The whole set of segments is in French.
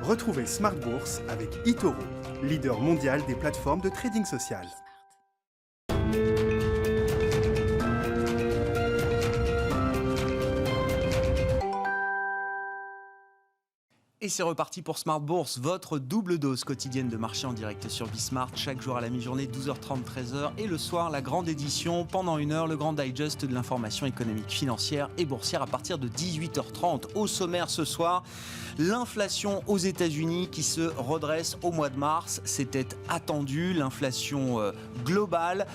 Retrouvez Smart Bourse avec eToro, leader mondial des plateformes de trading social. Et c'est reparti pour Smart Bourse, votre double dose quotidienne de marché en direct sur Bismart. Chaque jour à la mi-journée, 12h30, 13h. Et le soir, la grande édition, pendant une heure, le grand digest de l'information économique, financière et boursière à partir de 18h30. Au sommaire ce soir, l'inflation aux États-Unis qui se redresse au mois de mars. C'était attendu. L'inflation globale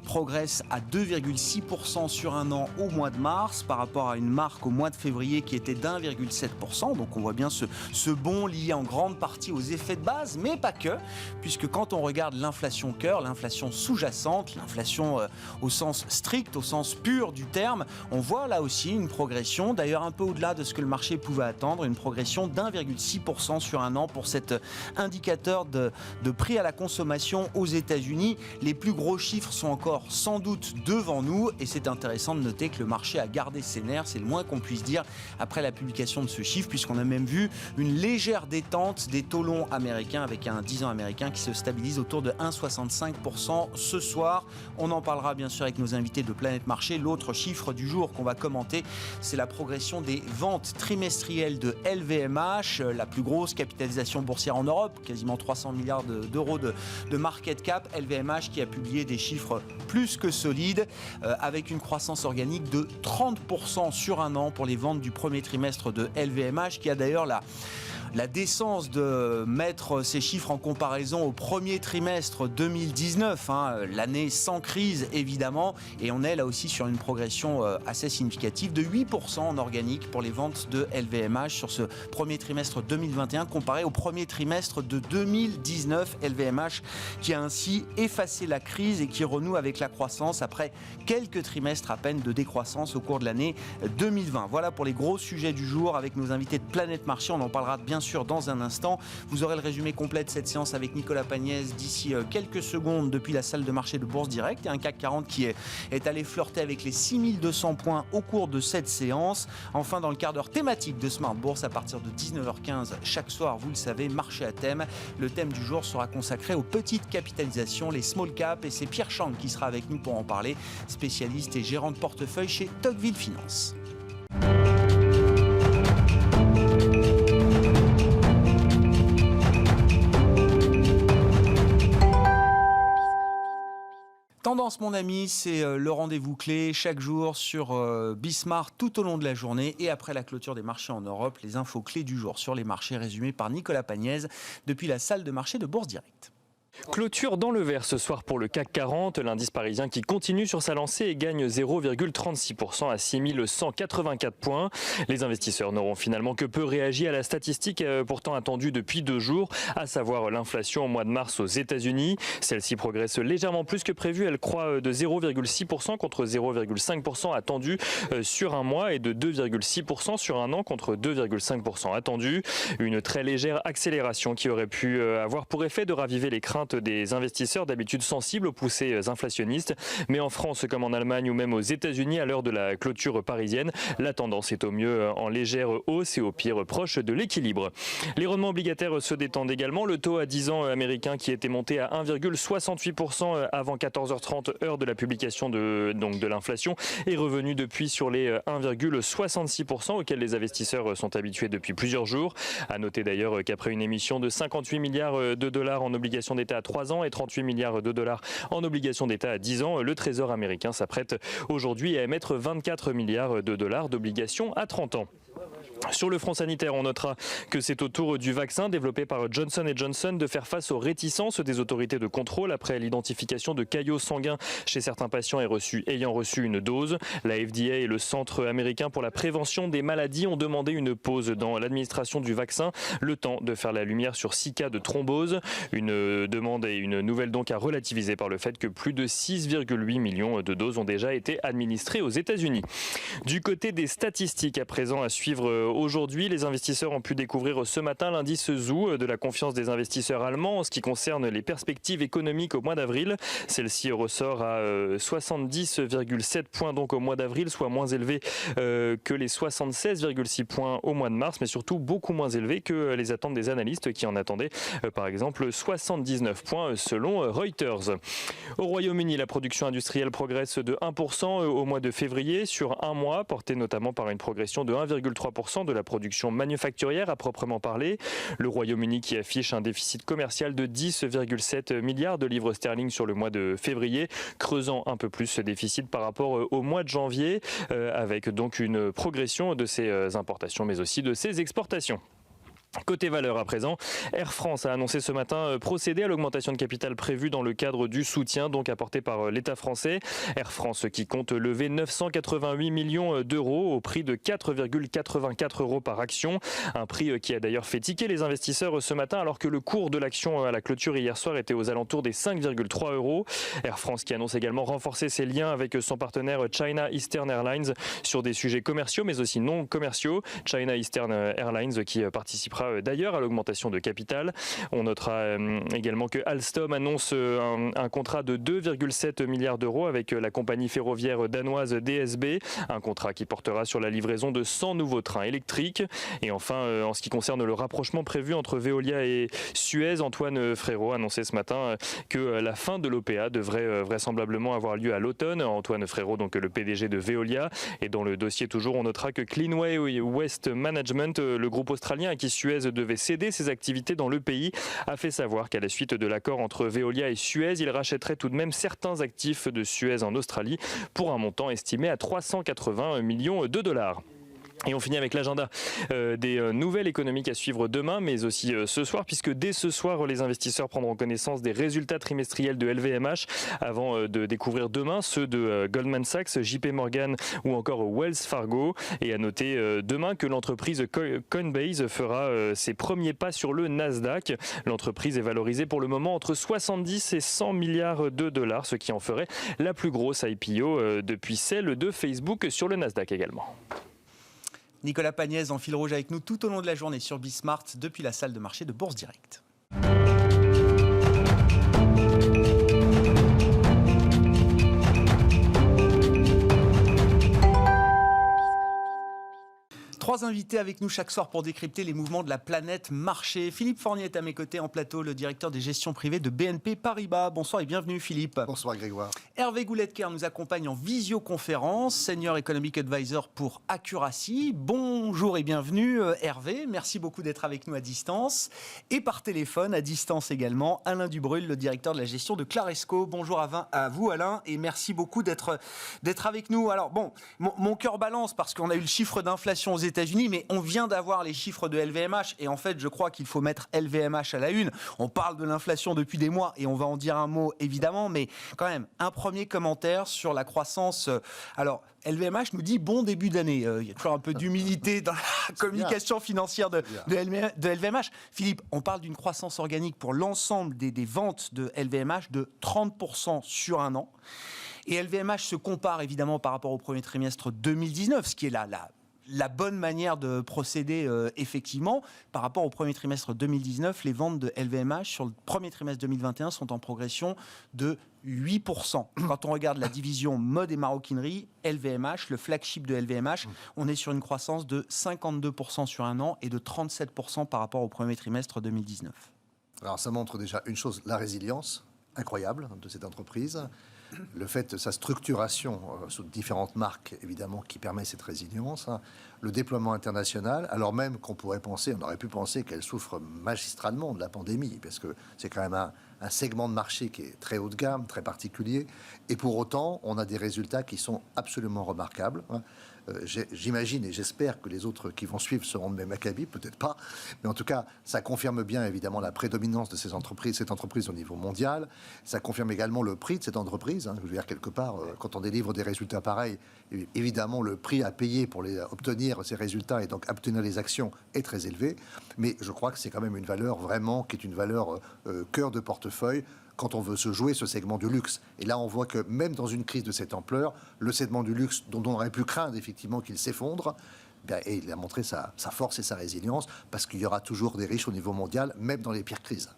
progresse à 2,6% sur un an au mois de mars par rapport à une marque au mois de février qui était d'1,7%. Donc on voit bien ce bond lié en grande partie aux effets de base, mais pas que, puisque quand on regarde l'inflation cœur, l'inflation sous-jacente, l'inflation au sens strict, au sens pur du terme, on voit là aussi une progression, d'ailleurs un peu au-delà de ce que le marché pouvait attendre, une progression d'1,6% sur un an pour cet indicateur de prix à la consommation aux États-Unis. Les plus gros chiffres sont encore sans doute devant nous, et c'est intéressant de noter que le marché a gardé ses nerfs, c'est le moins qu'on puisse dire après la publication de ce chiffre, puisqu'on a même vu une légère détente des taux longs américains avec un 10 ans américain qui se stabilise autour de 1,65% ce soir. On en parlera bien sûr avec nos invités de Planète Marché. L'autre chiffre du jour qu'on va commenter, c'est la progression des ventes trimestrielles de LVMH, la plus grosse capitalisation boursière en Europe, quasiment 300 milliards d'euros de market cap. LVMH qui a publié des chiffres plus que solides, avec une croissance organique de 30% sur un an pour les ventes du premier trimestre de LVMH, qui a d'ailleurs la décence de mettre ces chiffres en comparaison au premier trimestre 2019, l'année sans crise évidemment, et on est là aussi sur une progression assez significative de 8% en organique pour les ventes de LVMH sur ce premier trimestre 2021 comparé au premier trimestre de 2019. LVMH qui a ainsi effacé la crise et qui renoue avec la croissance après quelques trimestres à peine de décroissance au cours de l'année 2020. Voilà pour les gros sujets du jour avec nos invités de Planète Marché. On en parlera bien sûr dans un instant. Vous aurez le résumé complet de cette séance avec Nicolas Pagnès d'ici quelques secondes depuis la salle de marché de Bourse Direct. Et un CAC 40 qui est allé flirter avec les 6200 points au cours de cette séance. Enfin, dans le quart d'heure thématique de Smart Bourse, à partir de 19h15 chaque soir, vous le savez, marché à thème. Le thème du jour sera consacré aux petites capitalisations, les small caps, et c'est Pierre Chang qui sera avec nous pour en parler, spécialiste et gérant de portefeuille chez Tocqueville Finance. Tendance, mon ami, c'est le rendez-vous clé chaque jour sur Bismart tout au long de la journée et après la clôture des marchés en Europe, les infos clés du jour sur les marchés résumées par Nicolas Pagnès depuis la salle de marché de Bourse Direct. Clôture dans le vert ce soir pour le CAC 40, l'indice parisien qui continue sur sa lancée et gagne 0,36% à 6184 points. Les investisseurs n'auront finalement que peu réagi à la statistique pourtant attendue depuis 2 jours, à savoir l'inflation au mois de mars aux États-Unis. Celle-ci progresse légèrement plus que prévu, elle croît de 0,6% contre 0,5% attendu sur un mois et de 2,6% sur un an contre 2,5% attendu. Une très légère accélération qui aurait pu avoir pour effet de raviver les craintes des investisseurs d'habitude sensibles aux poussées inflationnistes. Mais en France comme en Allemagne ou même aux États-Unis à l'heure de la clôture parisienne, la tendance est au mieux en légère hausse et au pire proche de l'équilibre. Les rendements obligataires se détendent également. Le taux à 10 ans américain qui était monté à 1,68% avant 14h30 heure de la publication de l'inflation est revenu depuis sur les 1,66% auxquels les investisseurs sont habitués depuis plusieurs jours. À noter d'ailleurs qu'après une émission de 58 milliards de dollars en obligations d'État à 3 ans et 38 milliards de dollars en obligations d'État à 10 ans, le Trésor américain s'apprête aujourd'hui à émettre 24 milliards de dollars d'obligations à 30 ans. Sur le front sanitaire, on notera que c'est au tour du vaccin développé par Johnson & Johnson de faire face aux réticences des autorités de contrôle après l'identification de caillots sanguins chez certains patients ayant reçu une dose. La FDA et le Centre américain pour la prévention des maladies ont demandé une pause dans l'administration du vaccin, le temps de faire la lumière sur 6 cas de thrombose. Une demande et une nouvelle donc à relativiser par le fait que plus de 6,8 millions de doses ont déjà été administrées aux États-Unis. Du côté des statistiques à présent à suivre aujourd'hui. Les investisseurs ont pu découvrir ce matin l'indice ZOO de la confiance des investisseurs allemands en ce qui concerne les perspectives économiques au mois d'avril. Celle-ci ressort à 70,7 points donc au mois d'avril, soit moins élevé que les 76,6 points au mois de mars, mais surtout beaucoup moins élevé que les attentes des analystes qui en attendaient par exemple 79 points selon Reuters. Au Royaume-Uni, la production industrielle progresse de 1% au mois de février sur un mois, portée notamment par une progression de 1,3% de la production manufacturière à proprement parler. Le Royaume-Uni qui affiche un déficit commercial de 10,7 milliards de livres sterling sur le mois de février, creusant un peu plus ce déficit par rapport au mois de janvier, avec donc une progression de ses importations mais aussi de ses exportations. Côté valeur à présent, Air France a annoncé ce matin procéder à l'augmentation de capital prévue dans le cadre du soutien donc apporté par l'État français. Air France qui compte lever 988 millions d'euros au prix de 4,84 euros par action. Un prix qui a d'ailleurs fait tiquer les investisseurs ce matin alors que le cours de l'action à la clôture hier soir était aux alentours des 5,3 euros. Air France qui annonce également renforcer ses liens avec son partenaire China Eastern Airlines sur des sujets commerciaux mais aussi non commerciaux. China Eastern Airlines qui participera d'ailleurs à l'augmentation de capital. On notera également que Alstom annonce un contrat de 2,7 milliards d'euros avec la compagnie ferroviaire danoise DSB, un contrat qui portera sur la livraison de 100 nouveaux trains électriques. Et enfin, en ce qui concerne le rapprochement prévu entre Veolia et Suez, Antoine Frérot annonçait ce matin que la fin de l'OPA devrait vraisemblablement avoir lieu à l'automne. Antoine Frérot, donc le PDG de Veolia. Et dans le dossier toujours, on notera que Cleanway West Management, le groupe australien à qui Suez devait céder ses activités dans le pays, a fait savoir qu'à la suite de l'accord entre Veolia et Suez, il rachèterait tout de même certains actifs de Suez en Australie pour un montant estimé à 380 millions de dollars. Et on finit avec l'agenda des nouvelles économiques à suivre demain, mais aussi ce soir, puisque dès ce soir, les investisseurs prendront connaissance des résultats trimestriels de LVMH avant de découvrir demain ceux de Goldman Sachs, JP Morgan ou encore Wells Fargo. Et à noter demain que l'entreprise Coinbase fera ses premiers pas sur le Nasdaq. L'entreprise est valorisée pour le moment entre 70 et 100 milliards de dollars, ce qui en ferait la plus grosse IPO depuis celle de Facebook sur le Nasdaq également. Nicolas Pagnès en fil rouge avec nous tout au long de la journée sur Bismart depuis la salle de marché de Bourse Direct. Trois invités avec nous chaque soir pour décrypter les mouvements de la planète marché. Philippe Fornier est à mes côtés en plateau, le directeur des gestions privées de BNP Paribas. Bonsoir et bienvenue Philippe. Bonsoir Grégoire. Hervé Gouletker nous accompagne en visioconférence, Senior Economic Advisor pour Accuracy. Bonjour et bienvenue Hervé, merci beaucoup d'être avec nous à distance. Et par téléphone, à distance également, Alain Dubrul, le directeur de la gestion de Claresco. Bonjour à vous Alain et merci beaucoup d'être avec nous. Alors bon, mon cœur balance parce qu'on a eu le chiffre d'inflation aux États-Unis, mais on vient d'avoir les chiffres de LVMH et en fait je crois qu'il faut mettre LVMH à la une. On parle de l'inflation depuis des mois et on va en dire un mot évidemment, mais quand même un premier commentaire sur la croissance. Alors LVMH nous dit bon début d'année. Il y a toujours un peu d'humilité dans la communication financière de LVMH. Philippe, on parle d'une croissance organique pour l'ensemble des ventes de LVMH de 30% sur un an. Et LVMH se compare évidemment par rapport au premier trimestre 2019, ce qui est la bonne manière de procéder effectivement. Par rapport au premier trimestre 2019, les ventes de LVMH sur le premier trimestre 2021 sont en progression de 8%. Quand on regarde la division mode et maroquinerie, LVMH, le flagship de LVMH, on est sur une croissance de 52% sur un an et de 37% par rapport au premier trimestre 2019. Alors ça montre déjà une chose, la résilience incroyable de cette entreprise. Le fait de sa structuration sous différentes marques, évidemment, qui permet cette résilience, le déploiement international, alors même qu'on pourrait penser, on aurait pu penser qu'elle souffre magistralement de la pandémie, parce que c'est quand même un segment de marché qui est très haut de gamme, très particulier, et pour autant, on a des résultats qui sont absolument remarquables. J'imagine et j'espère que les autres qui vont suivre seront de même acabit, peut-être pas, mais en tout cas, ça confirme bien évidemment la prédominance de cette entreprise au niveau mondial. Ça confirme également le prix de cette entreprise. Je veux dire, quelque part, quand on délivre des résultats pareils, évidemment, le prix à payer pour obtenir ces résultats et donc obtenir les actions est très élevé. Mais je crois que c'est quand même une valeur vraiment qui est une valeur cœur de portefeuille quand on veut se jouer ce segment du luxe. Et là, on voit que même dans une crise de cette ampleur, le segment du luxe, dont on aurait pu craindre effectivement qu'il s'effondre, Et il a montré sa force et sa résilience, parce qu'il y aura toujours des riches au niveau mondial, même dans les pires crises.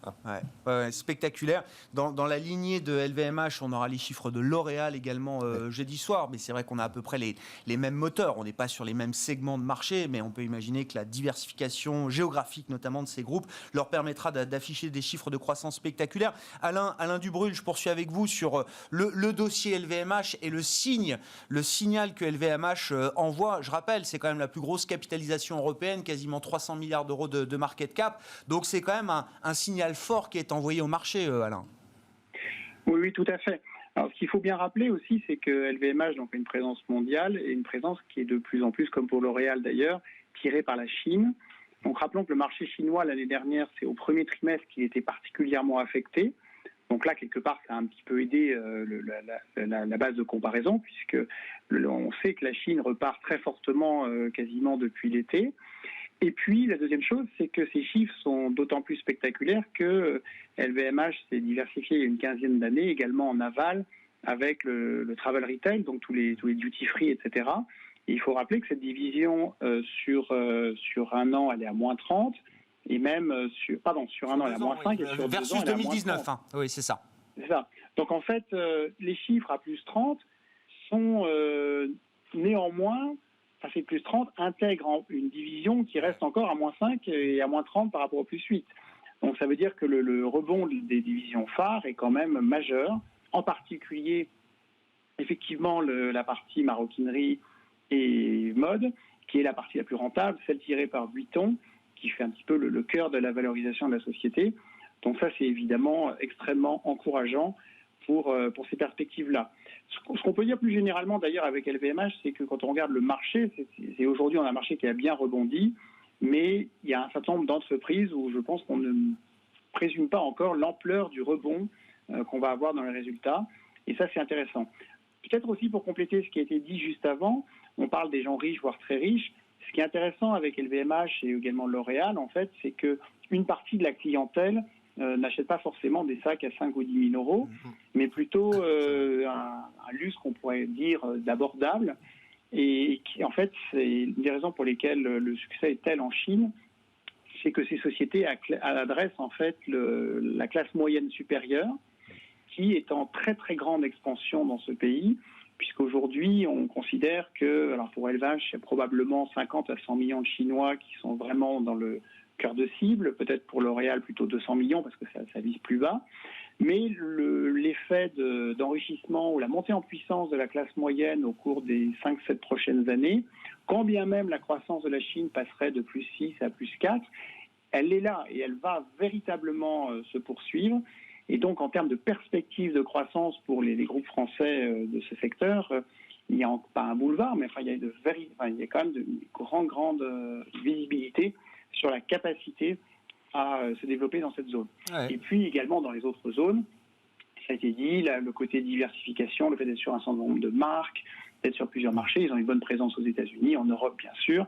Ouais, spectaculaire. Dans la lignée de LVMH, on aura les chiffres de L'Oréal également jeudi soir, mais c'est vrai qu'on a à peu près les mêmes moteurs. On n'est pas sur les mêmes segments de marché, mais on peut imaginer que la diversification géographique, notamment de ces groupes, leur permettra d'afficher des chiffres de croissance spectaculaires. Alain Dubrul, je poursuis avec vous sur le dossier LVMH et le signal que LVMH envoie. Je rappelle, c'est quand même la plus grosse capitalisation européenne, quasiment 300 milliards d'euros de market cap. Donc c'est quand même un signal fort qui est envoyé au marché, Alain. Oui, tout à fait. Alors, ce qu'il faut bien rappeler aussi, c'est que LVMH donc, a une présence mondiale et une présence qui est de plus en plus, comme pour L'Oréal d'ailleurs, tirée par la Chine. Donc rappelons que le marché chinois l'année dernière, c'est au premier trimestre qu'il était particulièrement affecté. Donc là, quelque part, ça a un petit peu aidé la base de comparaison, puisque on sait que la Chine repart très fortement quasiment depuis l'été. Et puis, la deuxième chose, c'est que ces chiffres sont d'autant plus spectaculaires que LVMH s'est diversifié il y a une quinzaine d'années, également en aval, avec le travel retail, donc tous les duty-free, etc. Et il faut rappeler que cette division, sur un an, elle est à moins 30, et même sur un an, elle est à moins 5, et sur 2 ans, versus elle est à moins 2019, 30. Oui, c'est ça. C'est ça. Donc, en fait, les chiffres à plus 30 sont néanmoins... ces plus 30 intègrent une division qui reste encore à moins 5 et à moins 30 par rapport au plus 8. Donc ça veut dire que le rebond des divisions phares est quand même majeur, en particulier effectivement la partie maroquinerie et mode, qui est la partie la plus rentable, celle tirée par Vuitton, qui fait un petit peu le cœur de la valorisation de la société. Donc ça, c'est évidemment extrêmement encourageant pour ces perspectives-là. Ce qu'on peut dire plus généralement d'ailleurs avec LVMH, c'est que quand on regarde le marché, c'est aujourd'hui on a un marché qui a bien rebondi, mais il y a un certain nombre d'entreprises où je pense qu'on ne présume pas encore l'ampleur du rebond qu'on va avoir dans les résultats, et ça c'est intéressant. Peut-être aussi pour compléter ce qui a été dit juste avant, on parle des gens riches, voire très riches. Ce qui est intéressant avec LVMH et également L'Oréal, en fait, c'est qu'une partie de la clientèle n'achète pas forcément des sacs à 5 ou 10 000 euros, mais plutôt un luxe qu'on pourrait dire d'abordable. Et qui, en fait, c'est une des raisons pour lesquelles le succès est tel en Chine, c'est que ces sociétés adressent en fait la classe moyenne supérieure, qui est en très très grande expansion dans ce pays, puisqu'aujourd'hui on considère que, alors pour LVMH, il y a probablement 50 à 100 millions de Chinois qui sont vraiment dans le cœur de cible, peut-être pour L'Oréal plutôt 200 millions parce que ça vise plus bas, mais l'effet d'enrichissement ou la montée en puissance de la classe moyenne au cours des 5-7 prochaines années, quand bien même la croissance de la Chine passerait de plus 6 à plus 4, elle est là et elle va véritablement se poursuivre. Et donc en termes de perspective de croissance pour les groupes français de ce secteur, il n'y a pas un boulevard, mais enfin, il y a quand même de grande visibilité sur la capacité à se développer dans cette zone. Ouais. Et puis également dans les autres zones, ça a été dit, le côté diversification, le fait d'être sur un certain nombre de marques, d'être sur plusieurs marchés, ils ont une bonne présence aux États-Unis, en Europe bien sûr.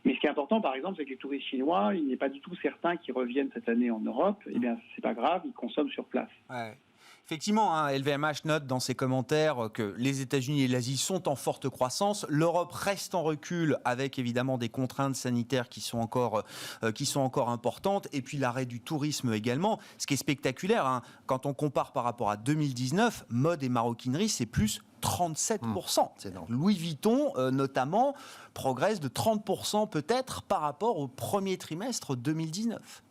Mais ce qui est important, par exemple, c'est que les touristes chinois, il n'est pas du tout certain qu'ils reviennent cette année en Europe. Eh bien, c'est pas grave, ils consomment sur place. Ouais. Effectivement, LVMH note dans ses commentaires que les États-Unis et l'Asie sont en forte croissance. L'Europe reste en recul avec évidemment des contraintes sanitaires qui sont encore importantes. Et puis l'arrêt du tourisme également. Ce qui est spectaculaire, quand on compare par rapport à 2019, mode et maroquinerie, c'est plus 37%. C'est énorme. Louis Vuitton, notamment, progresse de 30% peut-être par rapport au premier trimestre 2019.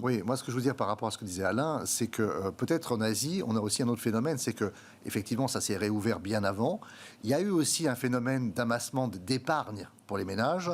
Oui, moi ce que je veux dire par rapport à ce que disait Alain, c'est que peut-être en Asie, on a aussi un autre phénomène, c'est que effectivement ça s'est réouvert bien avant. Il y a eu aussi un phénomène d'amassement d'épargne pour les ménages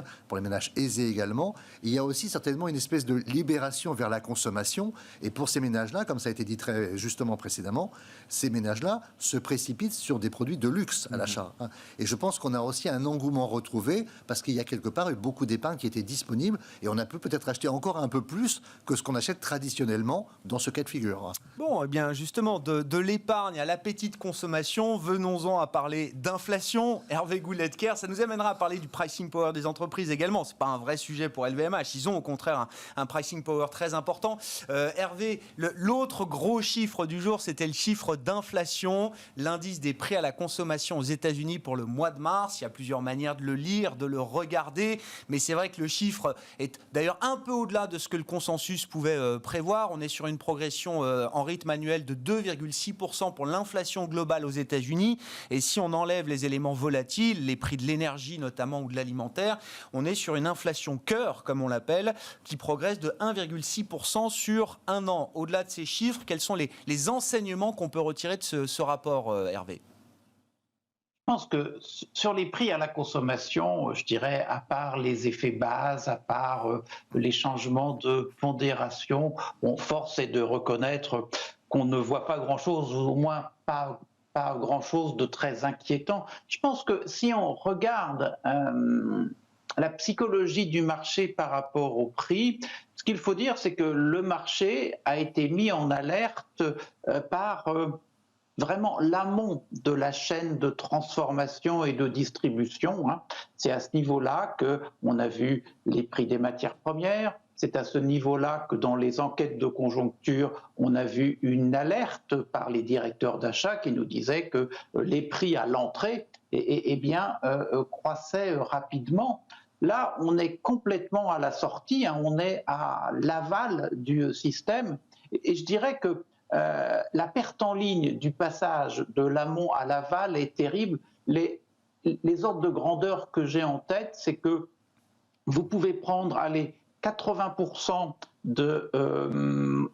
aisés également. Il y a aussi certainement une espèce de libération vers la consommation. Et pour ces ménages-là, comme ça a été dit très justement précédemment, ces ménages-là se précipitent sur des produits de luxe à l'achat. Et je pense qu'on a aussi un engouement retrouvé parce qu'il y a quelque part eu beaucoup d'épargne qui était disponible et on a pu peut-être acheter encore un peu plus que ce qu'on achète traditionnellement dans ce cas de figure. Bon, eh bien justement, de l'épargne à l'appétit de consommation, venons-en à parler d'inflation. Hervé Goulet-Kerr, ça nous amènera à parler du pricing pricing power des entreprises également. C'est pas un vrai sujet pour LVMH. Ils ont au contraire un pricing power très important. Hervé, l'autre gros chiffre du jour, c'était le chiffre d'inflation, l'indice des prix à la consommation aux États-Unis pour le mois de mars. Il y a plusieurs manières de le lire, de le regarder, mais c'est vrai que le chiffre est d'ailleurs un peu au-delà de ce que le consensus pouvait prévoir. On est sur une progression en rythme annuel de 2,6% pour l'inflation globale aux États-Unis. Et si on enlève les éléments volatiles, les prix de l'énergie notamment ou de l'alimentaire, on est sur une inflation cœur, comme on l'appelle, qui progresse de 1,6% sur un an. Au-delà de ces chiffres, quels sont les enseignements qu'on peut retirer de ce rapport, Hervé ? Je pense que sur les prix à la consommation, je dirais, à part les effets base, à part les changements de pondération, force est de reconnaître qu'on ne voit pas grand-chose, ou au moins pas grand-chose de très inquiétant. Je pense que si on regarde la psychologie du marché par rapport au prix, ce qu'il faut dire, c'est que le marché a été mis en alerte par vraiment l'amont de la chaîne de transformation et de distribution. C'est à ce niveau-là qu'on a vu les prix des matières premières. C'est à ce niveau-là que dans les enquêtes de conjoncture, on a vu une alerte par les directeurs d'achat qui nous disaient que les prix à l'entrée croissaient rapidement. Là, on est complètement à la sortie, on est à l'aval du système. Et je dirais que la perte en ligne du passage de l'amont à l'aval est terrible. Les ordres de grandeur que j'ai en tête, c'est que vous pouvez prendre 80% de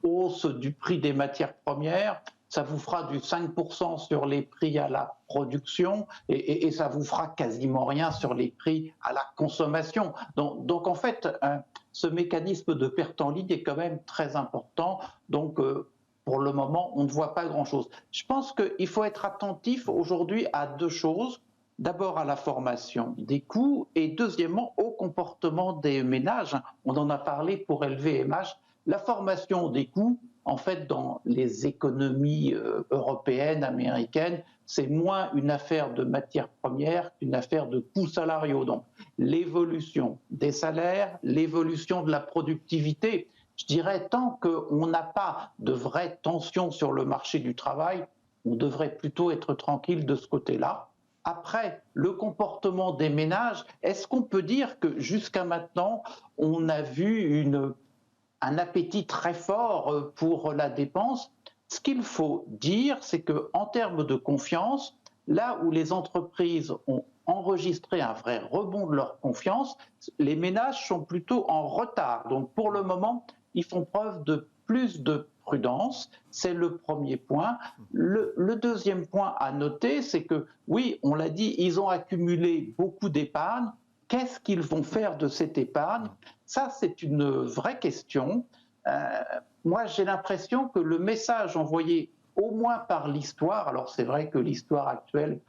hausse du prix des matières premières, ça vous fera du 5% sur les prix à la production et ça vous fera quasiment rien sur les prix à la consommation. Donc en fait, ce mécanisme de perte en ligne est quand même très important. Donc pour le moment, on ne voit pas grand-chose. Je pense qu'il faut être attentif aujourd'hui à deux choses. D'abord à la formation des coûts et deuxièmement au comportement des ménages. On en a parlé pour LVMH. La formation des coûts, en fait, dans les économies européennes, américaines, c'est moins une affaire de matières premières qu'une affaire de coûts salariaux. Donc l'évolution des salaires, l'évolution de la productivité. Je dirais, tant qu'on n'a pas de vraie tension sur le marché du travail, on devrait plutôt être tranquille de ce côté-là. Après, le comportement des ménages, est-ce qu'on peut dire que jusqu'à maintenant, on a vu un appétit très fort pour la dépense? Ce qu'il faut dire, c'est qu'en termes de confiance, là où les entreprises ont enregistré un vrai rebond de leur confiance, les ménages sont plutôt en retard. Donc pour le moment, ils font preuve de plus de prudence, c'est le premier point. Le deuxième point à noter, c'est que, oui, on l'a dit, ils ont accumulé beaucoup d'épargne. Qu'est-ce qu'ils vont faire de cette épargne? Ça, c'est une vraie question. Moi, j'ai l'impression que le message envoyé au moins par l'histoire, alors c'est vrai que l'histoire actuelle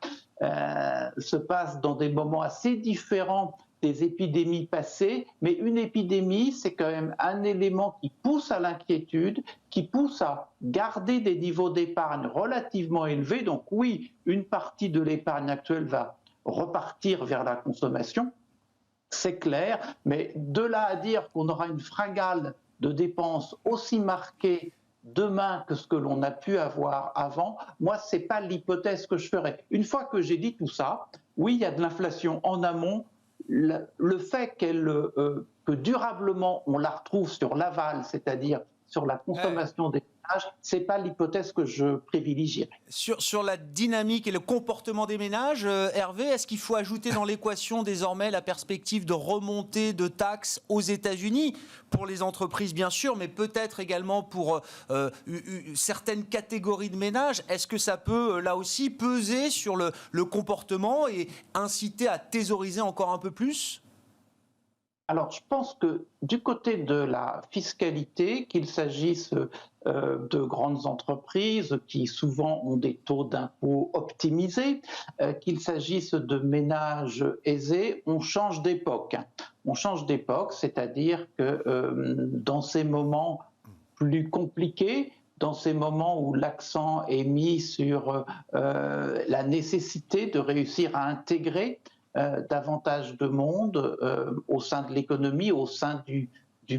se passe dans des moments assez différents des épidémies passées, mais une épidémie, c'est quand même un élément qui pousse à l'inquiétude, qui pousse à garder des niveaux d'épargne relativement élevés. Donc oui, une partie de l'épargne actuelle va repartir vers la consommation, c'est clair, mais de là à dire qu'on aura une fringale de dépenses aussi marquée demain que ce que l'on a pu avoir avant, moi, ce n'est pas l'hypothèse que je ferais. Une fois que j'ai dit tout ça, oui, il y a de l'inflation en amont. Le fait que durablement on la retrouve sur l'aval, c'est-à-dire sur la consommation des ménages, ce n'est pas l'hypothèse que je privilégierais. Sur la dynamique et le comportement des ménages, Hervé, est-ce qu'il faut ajouter dans l'équation désormais la perspective de remontée de taxes aux États-Unis pour les entreprises bien sûr, mais peut-être également pour certaines catégories de ménages? Est-ce que ça peut là aussi peser sur le comportement et inciter à thésauriser encore un peu plus? Alors, je pense que du côté de la fiscalité, qu'il s'agisse de grandes entreprises qui souvent ont des taux d'impôt optimisés, qu'il s'agisse de ménages aisés, on change d'époque. On change d'époque, c'est-à-dire que dans ces moments plus compliqués, dans ces moments où l'accent est mis sur la nécessité de réussir à intégrer davantage de monde au sein de l'économie, au sein du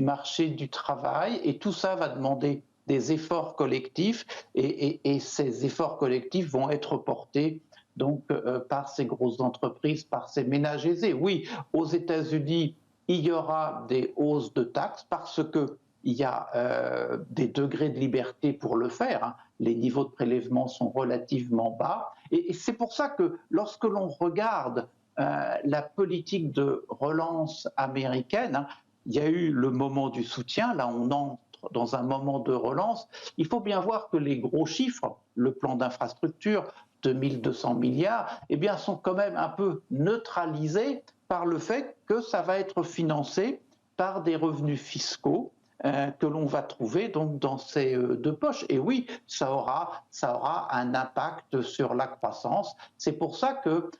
marché du travail, et tout ça va demander des efforts collectifs, et ces efforts collectifs vont être portés donc par ces grosses entreprises, par ces ménages aisés. Oui, aux États-Unis, il y aura des hausses de taxes parce que il y a des degrés de liberté pour le faire. Hein. Les niveaux de prélèvement sont relativement bas. Et c'est pour ça que lorsque l'on regarde la politique de relance américaine, hein, il y a eu le moment du soutien, là on entre dans un moment de relance. Il faut bien voir que les gros chiffres, le plan d'infrastructure, 2200 milliards, eh bien, sont quand même un peu neutralisés par le fait que ça va être financé par des revenus fiscaux que l'on va trouver donc dans ces deux poches. Et oui, ça aura un impact sur la croissance. C'est pour ça que,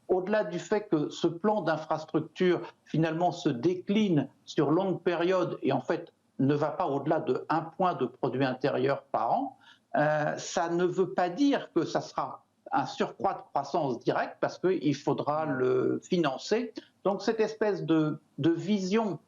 au-delà du fait que ce plan d'infrastructure finalement se décline sur longue période et en fait ne va pas au-delà de 1 point de produit intérieur par an, ça ne veut pas dire que ça sera un surcroît de croissance direct parce qu'il faudra le financer. Donc cette espèce de vision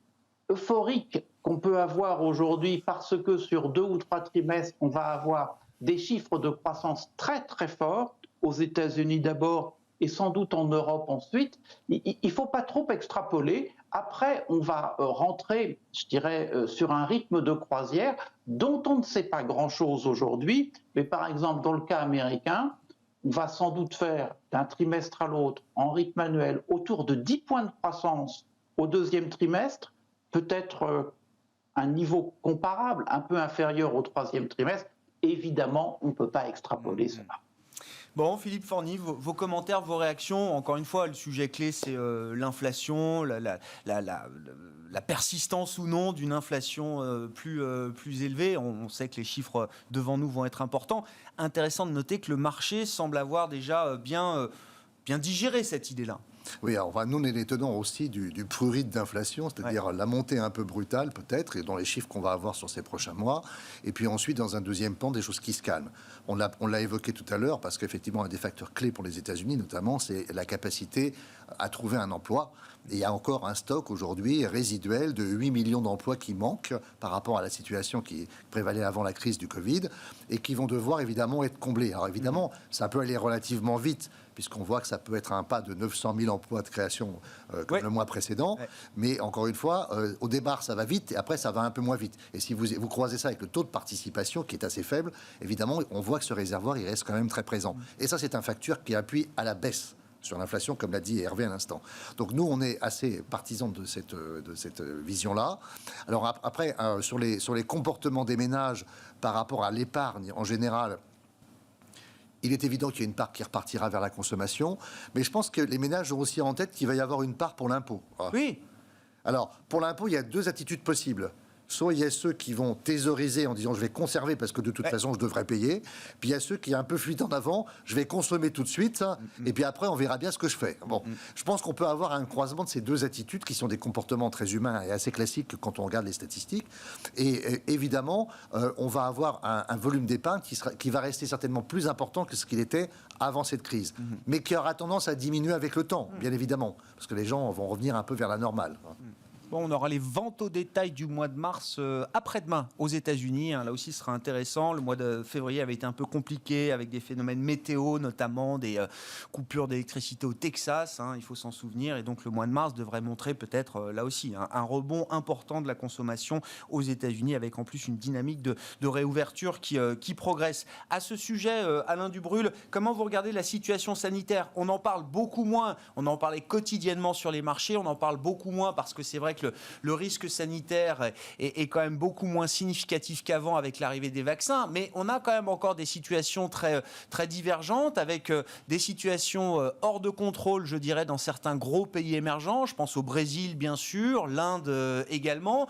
euphorique qu'on peut avoir aujourd'hui parce que sur 2 ou 3 trimestres, on va avoir des chiffres de croissance très très forts, aux États-Unis d'abord et sans doute en Europe ensuite, il ne faut pas trop extrapoler. Après, on va rentrer, je dirais, sur un rythme de croisière dont on ne sait pas grand-chose aujourd'hui, mais par exemple, dans le cas américain, on va sans doute faire d'un trimestre à l'autre, en rythme annuel, autour de 10 points de croissance au 2e trimestre, peut-être un niveau comparable, un peu inférieur au 3e trimestre. Évidemment, on ne peut pas extrapoler cela. Bon, Philippe Forny, vos commentaires, vos réactions. Encore une fois, le sujet clé, c'est l'inflation, la persistance ou non d'une inflation plus élevée. On sait que les chiffres devant nous vont être importants. Intéressant de noter que le marché semble avoir déjà bien digéré cette idée-là. Oui, alors nous, on est les tenants aussi du prurite d'inflation, c'est-à-dire la montée un peu brutale peut-être, et dans les chiffres qu'on va avoir sur ces prochains mois, et puis ensuite, dans un deuxième temps, des choses qui se calment. On l'a évoqué tout à l'heure, parce qu'effectivement, un des facteurs clés pour les États-Unis, notamment, c'est la capacité à trouver un emploi. Et il y a encore un stock aujourd'hui résiduel de 8 millions d'emplois qui manquent par rapport à la situation qui prévalait avant la crise du Covid, et qui vont devoir évidemment être comblés. Alors évidemment, ça peut aller relativement vite, puisqu'on voit que ça peut être un pas de 900 000 emplois de création comme le mois précédent. Ouais. Mais encore une fois, au départ, ça va vite et après, ça va un peu moins vite. Et si vous croisez ça avec le taux de participation qui est assez faible, évidemment, on voit que ce réservoir, il reste quand même très présent. Et ça, c'est un facteur qui appuie à la baisse sur l'inflation, comme l'a dit Hervé à l'instant. Donc nous, on est assez partisans de cette vision-là. Alors après, sur les comportements des ménages par rapport à l'épargne en général, il est évident qu'il y a une part qui repartira vers la consommation, mais je pense que les ménages ont aussi en tête qu'il va y avoir une part pour l'impôt. Oui. Alors, pour l'impôt, il y a 2 attitudes possibles. Soit il y a ceux qui vont thésauriser en disant je vais conserver parce que de toute façon je devrais payer. Puis il y a ceux qui un peu fuient en avant, je vais consommer tout de suite et puis après on verra bien ce que je fais. Bon, je pense qu'on peut avoir un croisement de ces 2 attitudes qui sont des comportements très humains et assez classiques quand on regarde les statistiques. Et évidemment, on va avoir un volume d'épargne qui va rester certainement plus important que ce qu'il était avant cette crise, mais qui aura tendance à diminuer avec le temps, bien évidemment, parce que les gens vont revenir un peu vers la normale. Bon, on aura les ventes au détail du mois de mars après-demain aux États-Unis. Là aussi, ce sera intéressant. Le mois de février avait été un peu compliqué avec des phénomènes météo, notamment des coupures d'électricité au Texas. Il faut s'en souvenir. Et donc, le mois de mars devrait montrer peut-être, là aussi, un rebond important de la consommation aux États-Unis avec en plus une dynamique de réouverture qui progresse. À ce sujet, Alain Dubrul, comment vous regardez la situation sanitaire ? On en parle beaucoup moins. On en parlait quotidiennement sur les marchés. On en parle beaucoup moins parce que c'est vrai que le risque sanitaire est quand même beaucoup moins significatif qu'avant avec l'arrivée des vaccins, mais on a quand même encore des situations très, très divergentes avec des situations hors de contrôle, je dirais, dans certains gros pays émergents. Je pense au Brésil, bien sûr, l'Inde également.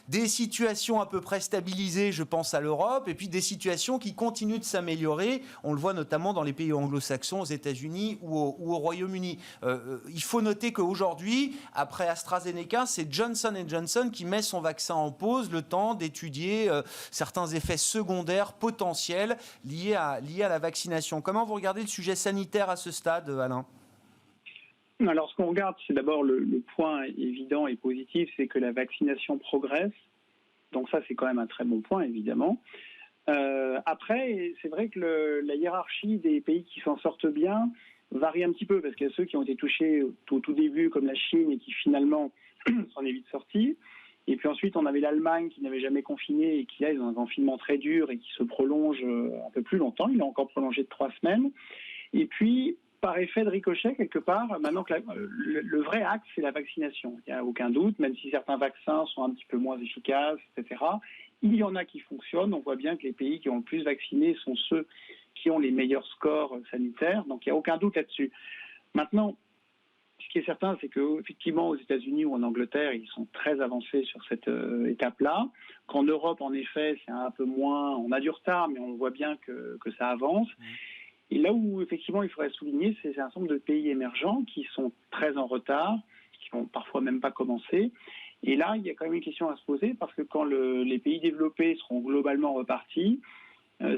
Des situations à peu près stabilisées, je pense à l'Europe, et puis des situations qui continuent de s'améliorer. On le voit notamment dans les pays anglo-saxons, aux États-Unis ou au Royaume-Uni. Il faut noter qu'aujourd'hui, après AstraZeneca, c'est Johnson & Johnson qui met son vaccin en pause le temps d'étudier certains effets secondaires potentiels liés à la vaccination. Comment vous regardez le sujet sanitaire à ce stade, Alain ? Alors, ce qu'on regarde, c'est d'abord le point évident et positif, c'est que la vaccination progresse. Donc ça, c'est quand même un très bon point, évidemment. Après, c'est vrai que la hiérarchie des pays qui s'en sortent bien varie un petit peu, parce qu'il y a ceux qui ont été touchés au tout début, comme la Chine, et qui finalement s'en est vite sortis. Et puis ensuite, on avait l'Allemagne qui n'avait jamais confiné et qui, là, ils ont un confinement très dur et qui se prolonge un peu plus longtemps. Il est encore prolongé de 3 semaines. Et puis, par effet de ricochet, quelque part, maintenant que le vrai axe, c'est la vaccination. Il n'y a aucun doute, même si certains vaccins sont un petit peu moins efficaces, etc. Il y en a qui fonctionnent. On voit bien que les pays qui ont le plus vacciné sont ceux qui ont les meilleurs scores sanitaires. Donc, il n'y a aucun doute là-dessus. Maintenant, ce qui est certain, c'est qu'effectivement, aux États-Unis ou en Angleterre, ils sont très avancés sur cette étape-là. Qu'en Europe, en effet, c'est un peu moins... On a du retard, mais on voit bien que ça avance. Et là où, effectivement, il faudrait souligner, c'est un certain nombre de pays émergents qui sont très en retard, qui n'ont parfois même pas commencé. Et là, il y a quand même une question à se poser, parce que quand les pays développés seront globalement repartis,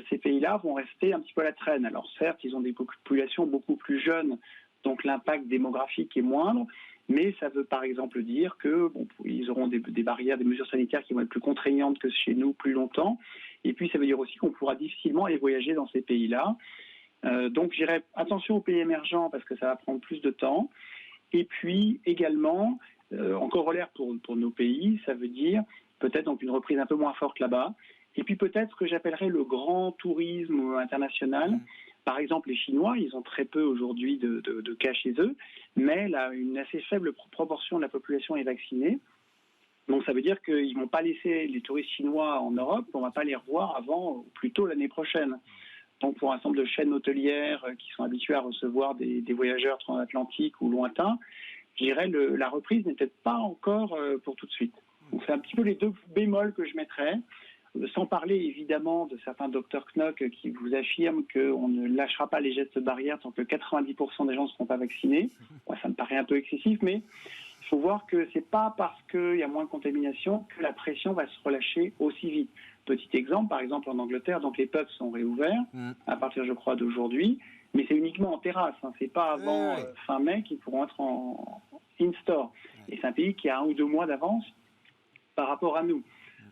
ces pays-là vont rester un petit peu à la traîne. Alors certes, ils ont des populations beaucoup plus jeunes, donc l'impact démographique est moindre, mais ça veut par exemple dire qu'ils auront des barrières, des mesures sanitaires qui vont être plus contraignantes que chez nous plus longtemps. Et puis ça veut dire aussi qu'on pourra difficilement aller voyager dans ces pays-là. Donc je dirais attention aux pays émergents parce que ça va prendre plus de temps. Et puis également, en corollaire pour nos pays, ça veut dire peut-être donc une reprise un peu moins forte là-bas. Et puis peut-être ce que j'appellerais le grand tourisme international. Par exemple, les Chinois, ils ont très peu aujourd'hui de cas chez eux, mais là, une assez faible proportion de la population est vaccinée. Donc ça veut dire qu'ils ne vont pas laisser les touristes chinois en Europe, on ne va pas les revoir avant ou plutôt l'année prochaine. Donc pour un certain nombre de chaînes hôtelières qui sont habituées à recevoir des voyageurs transatlantiques ou lointains, je dirais la reprise n'est peut-être pas encore pour tout de suite. Donc c'est un petit peu les deux bémols que je mettrais, sans parler évidemment de certains docteurs Knock qui vous affirment qu'on ne lâchera pas les gestes barrières tant que 90% des gens ne seront pas vaccinés. Ouais, ça me paraît un peu excessif, mais il faut voir que ce n'est pas parce qu'il y a moins de contamination que la pression va se relâcher aussi vite. Petit exemple, par exemple en Angleterre, donc les pubs sont réouverts à partir, je crois, d'aujourd'hui, mais c'est uniquement en terrasse. Ce n'est pas avant fin mai qu'ils pourront être en in-store. Et c'est un pays qui a 1 ou 2 mois d'avance par rapport à nous.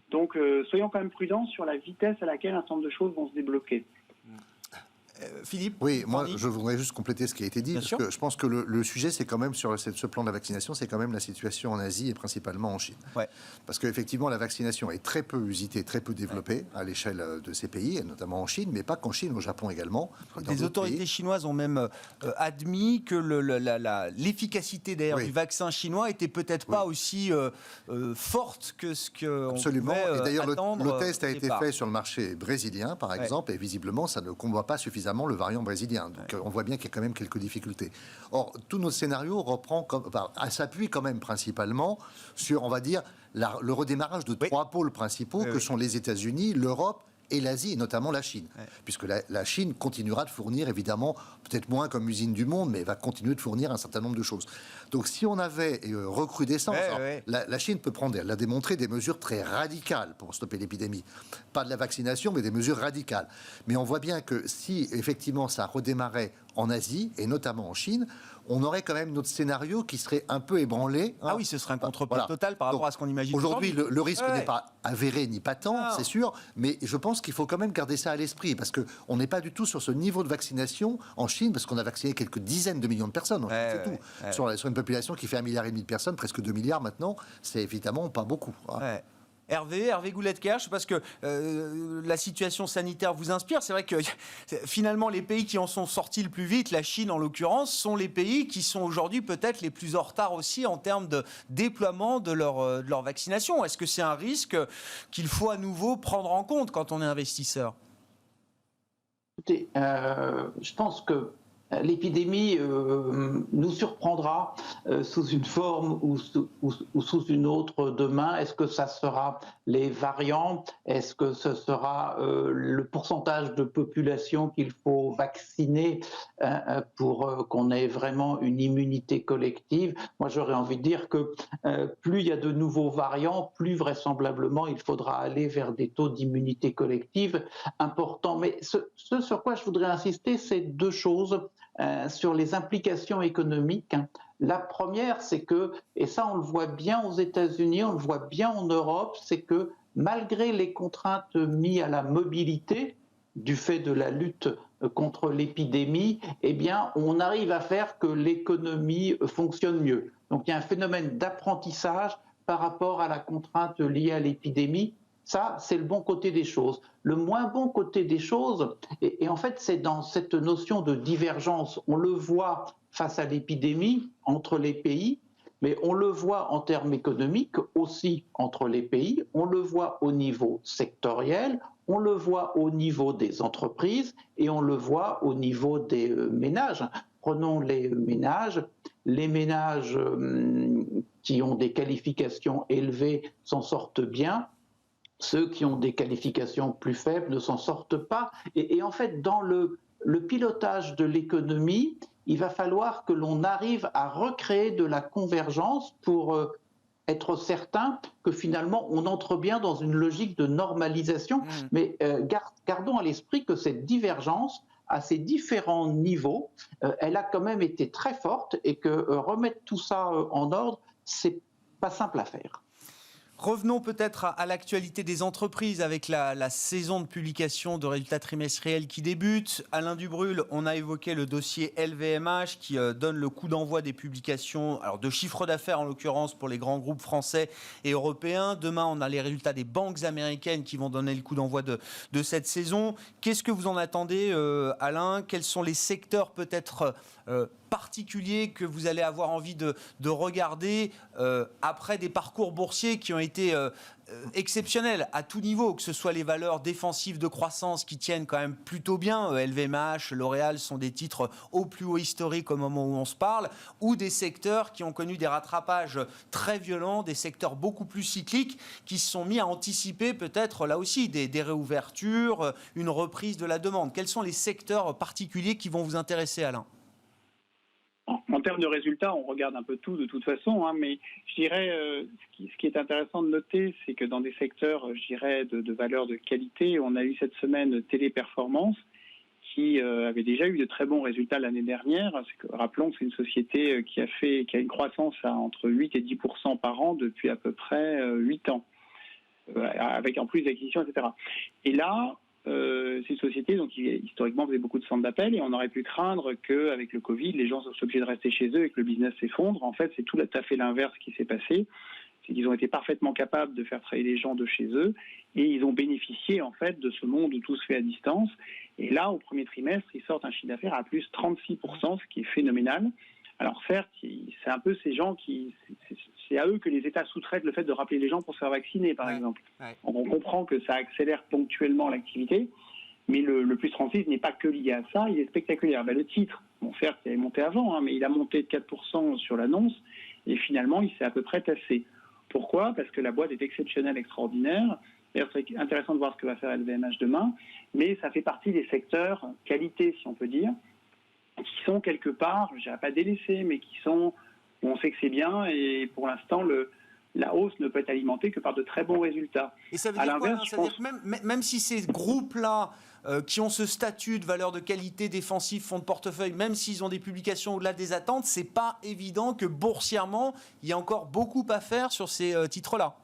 Donc soyons quand même prudents sur la vitesse à laquelle un certain nombre de choses vont se débloquer. Philippe? Oui, moi je voudrais juste compléter ce qui a été dit, Bien parce sûr. que je pense que le sujet, c'est quand même sur ce plan de la vaccination, c'est quand même la situation en Asie et principalement en Chine. Ouais. Parce qu'effectivement, la vaccination est très peu usitée, très peu développée à l'échelle de ces pays, et notamment en Chine, mais pas qu'en Chine, au Japon également. Les autorités chinoises ont même admis que l'efficacité d'ailleurs du vaccin chinois était peut-être pas aussi forte que ce qu'on Absolument. pouvait Et d'ailleurs, attendre le test a au été départ. fait sur le marché brésilien, par exemple, et visiblement, ça ne combat pas suffisamment le variant brésilien. Donc, on voit bien qu'il y a quand même quelques difficultés. Or, tout notre scénario s'appuie quand même principalement sur, on va dire, le redémarrage de 3 pôles principaux que sont les États-Unis, l'Europe et l'Asie, et notamment la Chine. Puisque la Chine continuera de fournir, évidemment, peut-être moins comme usine du monde, mais va continuer de fournir un certain nombre de choses. Donc si on avait recrudescence, la Chine peut prendre, elle a démontré des mesures très radicales pour stopper l'épidémie. Pas de la vaccination, mais des mesures radicales. Mais on voit bien que si, effectivement, ça redémarrait en Asie, et notamment en Chine, on aurait quand même notre scénario qui serait un peu ébranlé. Ah oui, ce serait un contre-pied total par rapport à ce qu'on imagine. Aujourd'hui, le risque n'est pas avéré ni patent, c'est sûr, mais je pense qu'il faut quand même garder ça à l'esprit, parce qu'on n'est pas du tout sur ce niveau de vaccination en Chine, parce qu'on a vacciné quelques dizaines de millions de personnes, c'est tout. Sur une population qui fait 1,5 milliard de personnes, presque 2 milliards maintenant, c'est évidemment pas beaucoup. Hervé Goulet-Kerch, parce que la situation sanitaire vous inspire. C'est vrai que finalement, les pays qui en sont sortis le plus vite, la Chine en l'occurrence, sont les pays qui sont aujourd'hui peut-être les plus en retard aussi en termes de déploiement de leur vaccination. Est-ce que c'est un risque qu'il faut à nouveau prendre en compte quand on est investisseur? Écoutez, je pense que l'épidémie nous surprendra sous une forme ou sous une autre demain. Est-ce que ça sera les variants? Est-ce que ce sera le pourcentage de population qu'il faut vacciner pour qu'on ait vraiment une immunité collective? Moi, j'aurais envie de dire que plus il y a de nouveaux variants, plus vraisemblablement il faudra aller vers des taux d'immunité collective importants. Mais ce sur quoi je voudrais insister, c'est 2 choses. Sur les implications économiques. La première, c'est que, et ça on le voit bien aux États-Unis, on le voit bien en Europe, c'est que malgré les contraintes mises à la mobilité du fait de la lutte contre l'épidémie, eh bien, on arrive à faire que l'économie fonctionne mieux. Donc il y a un phénomène d'apprentissage par rapport à la contrainte liée à l'épidémie. Ça, c'est le bon côté des choses. Le moins bon côté des choses, et en fait, c'est dans cette notion de divergence. On le voit face à l'épidémie entre les pays, mais on le voit en termes économiques aussi entre les pays. On le voit au niveau sectoriel, on le voit au niveau des entreprises et on le voit au niveau des ménages. Prenons les ménages. Les ménages qui ont des qualifications élevées s'en sortent bien. Ceux qui ont des qualifications plus faibles ne s'en sortent pas. Et en fait, dans le pilotage de l'économie, il va falloir que l'on arrive à recréer de la convergence pour être certain que finalement on entre bien dans une logique de normalisation. Mais gardons à l'esprit que cette divergence à ces différents niveaux, elle a quand même été très forte et que remettre tout ça en ordre, c'est pas simple à faire. Revenons peut-être à l'actualité des entreprises avec la saison de publication de résultats trimestriels qui débute. Alain Dubrul, on a évoqué le dossier LVMH qui donne le coup d'envoi des publications, alors de chiffre d'affaires en l'occurrence pour les grands groupes français et européens. Demain, on a les résultats des banques américaines qui vont donner le coup d'envoi de cette saison. Qu'est-ce que vous en attendez, Alain ? Quels sont les secteurs peut-être particuliers que vous allez avoir envie de regarder après des parcours boursiers qui ont été exceptionnels à tout niveau, que ce soit les valeurs défensives de croissance qui tiennent quand même plutôt bien, LVMH, L'Oréal sont des titres au plus haut historique au moment où on se parle, ou des secteurs qui ont connu des rattrapages très violents, des secteurs beaucoup plus cycliques qui se sont mis à anticiper peut-être là aussi des réouvertures, une reprise de la demande. Quels sont les secteurs particuliers qui vont vous intéresser, Alain ? En termes de résultats, on regarde un peu tout de toute façon, mais je dirais ce qui est intéressant de noter, c'est que dans des secteurs, je dirais, de valeur de qualité, on a eu cette semaine Téléperformance qui avait déjà eu de très bons résultats l'année dernière. Rappelons que c'est une société qui a une croissance à entre 8 et 10% par an depuis à peu près 8 ans, avec en plus d'acquisitions, etc. Et là, c'est une société qui historiquement faisait beaucoup de centres d'appel et on aurait pu craindre qu'avec le Covid, les gens soient obligés de rester chez eux et que le business s'effondre. En fait, c'est tout à fait l'inverse qui s'est passé. C'est qu'ils ont été parfaitement capables de faire travailler les gens de chez eux et ils ont bénéficié en fait de ce monde où tout se fait à distance. Et là, au premier trimestre, ils sortent un chiffre d'affaires à plus 36%, ce qui est phénoménal. Alors certes, c'est un peu ces gens c'est à eux que les États sous-traitent le fait de rappeler les gens pour se faire vacciner, par exemple. Ouais. On comprend que ça accélère ponctuellement l'activité, mais le plus 36 n'est pas que lié à ça, il est spectaculaire. Le titre, certes, il avait monté avant, mais il a monté de 4% sur l'annonce, et finalement, il s'est à peu près tassé. Pourquoi ? Parce que la boîte est exceptionnelle, extraordinaire. D'ailleurs, c'est intéressant de voir ce que va faire LVMH demain, mais ça fait partie des secteurs qualité, si on peut dire, qui sont quelque part, je ne dirais pas délaissés, mais qui sont, où on sait que c'est bien, et pour l'instant, la hausse ne peut être alimentée que par de très bons résultats. Et ça veut dire quoi ? Ça veut dire que même si ces groupes-là, qui ont ce statut de valeur de qualité défensive, fonds de portefeuille, même s'ils ont des publications au-delà des attentes, c'est pas évident que boursièrement, il y a encore beaucoup à faire sur ces titres-là.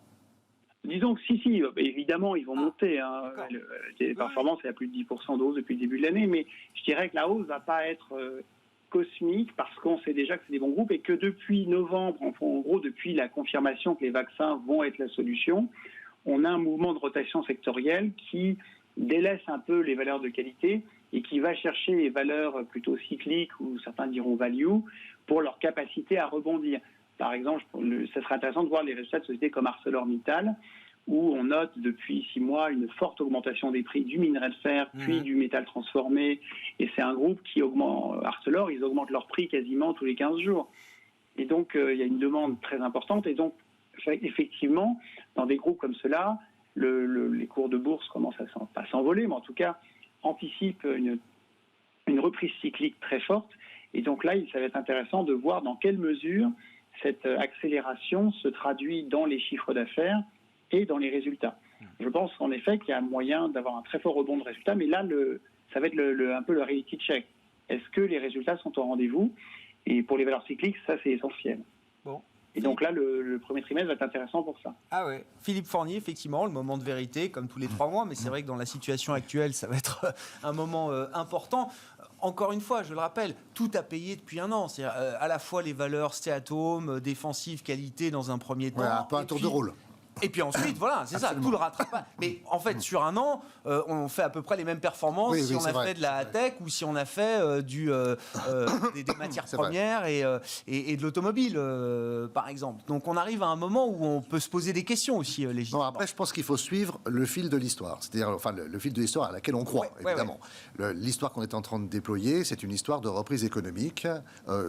Disons que si, évidemment, ils vont monter. Les performances, c'est à plus de 10% de hausse depuis le début de l'année, mais je dirais que la hausse ne va pas être cosmique parce qu'on sait déjà que c'est des bons groupes et que depuis novembre, en gros, depuis la confirmation que les vaccins vont être la solution, on a un mouvement de rotation sectorielle qui délaisse un peu les valeurs de qualité et qui va chercher les valeurs plutôt cycliques ou certains diront value pour leur capacité à rebondir. Par exemple, ça serait intéressant de voir les résultats de sociétés comme ArcelorMittal, où on note depuis 6 mois une forte augmentation des prix du minerai de fer, puis du métal transformé. Et c'est un groupe qui augmente, Arcelor, ils augmentent leur prix quasiment tous les 15 jours. Et donc, il y a une demande très importante. Et donc, effectivement, dans des groupes comme cela, les cours de bourse commencent à pas s'envoler, mais en tout cas, anticipent une reprise cyclique très forte. Et donc là, ça va être intéressant de voir dans quelle mesure cette accélération se traduit dans les chiffres d'affaires et dans les résultats. Je pense en effet qu'il y a moyen d'avoir un très fort rebond de résultats, mais là, ça va être un peu le reality check. Est-ce que les résultats sont au rendez-vous ? Et pour les valeurs cycliques, ça c'est essentiel. Bon. Et donc là, le premier trimestre va être intéressant pour ça. Ah ouais. Philippe Fornier, effectivement, le moment de vérité, comme tous les 3 mois, mais c'est vrai que dans la situation actuelle, ça va être un moment important. Encore une fois, je le rappelle, tout a payé depuis un an. C'est-à-dire à la fois les valeurs stay-at-home, défensive, qualité dans un premier temps. Un peu un tour de rôle. Et puis ensuite, voilà, c'est ça, tout le rattrapage. Mais en fait, sur un an, on fait à peu près les mêmes performances si on a fait de la tech ou si on a fait des matières premières et de l'automobile, par exemple. Donc on arrive à un moment où on peut se poser des questions aussi légitimement. Après, je pense qu'il faut suivre le fil de l'histoire, c'est-à-dire le fil de l'histoire à laquelle on croit, évidemment. L'histoire qu'on est en train de déployer, c'est une histoire de reprise économique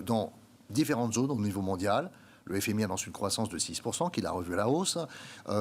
dans différentes zones au niveau mondial. Le FMI annonce une croissance de 6%, qu'il a revu à la hausse.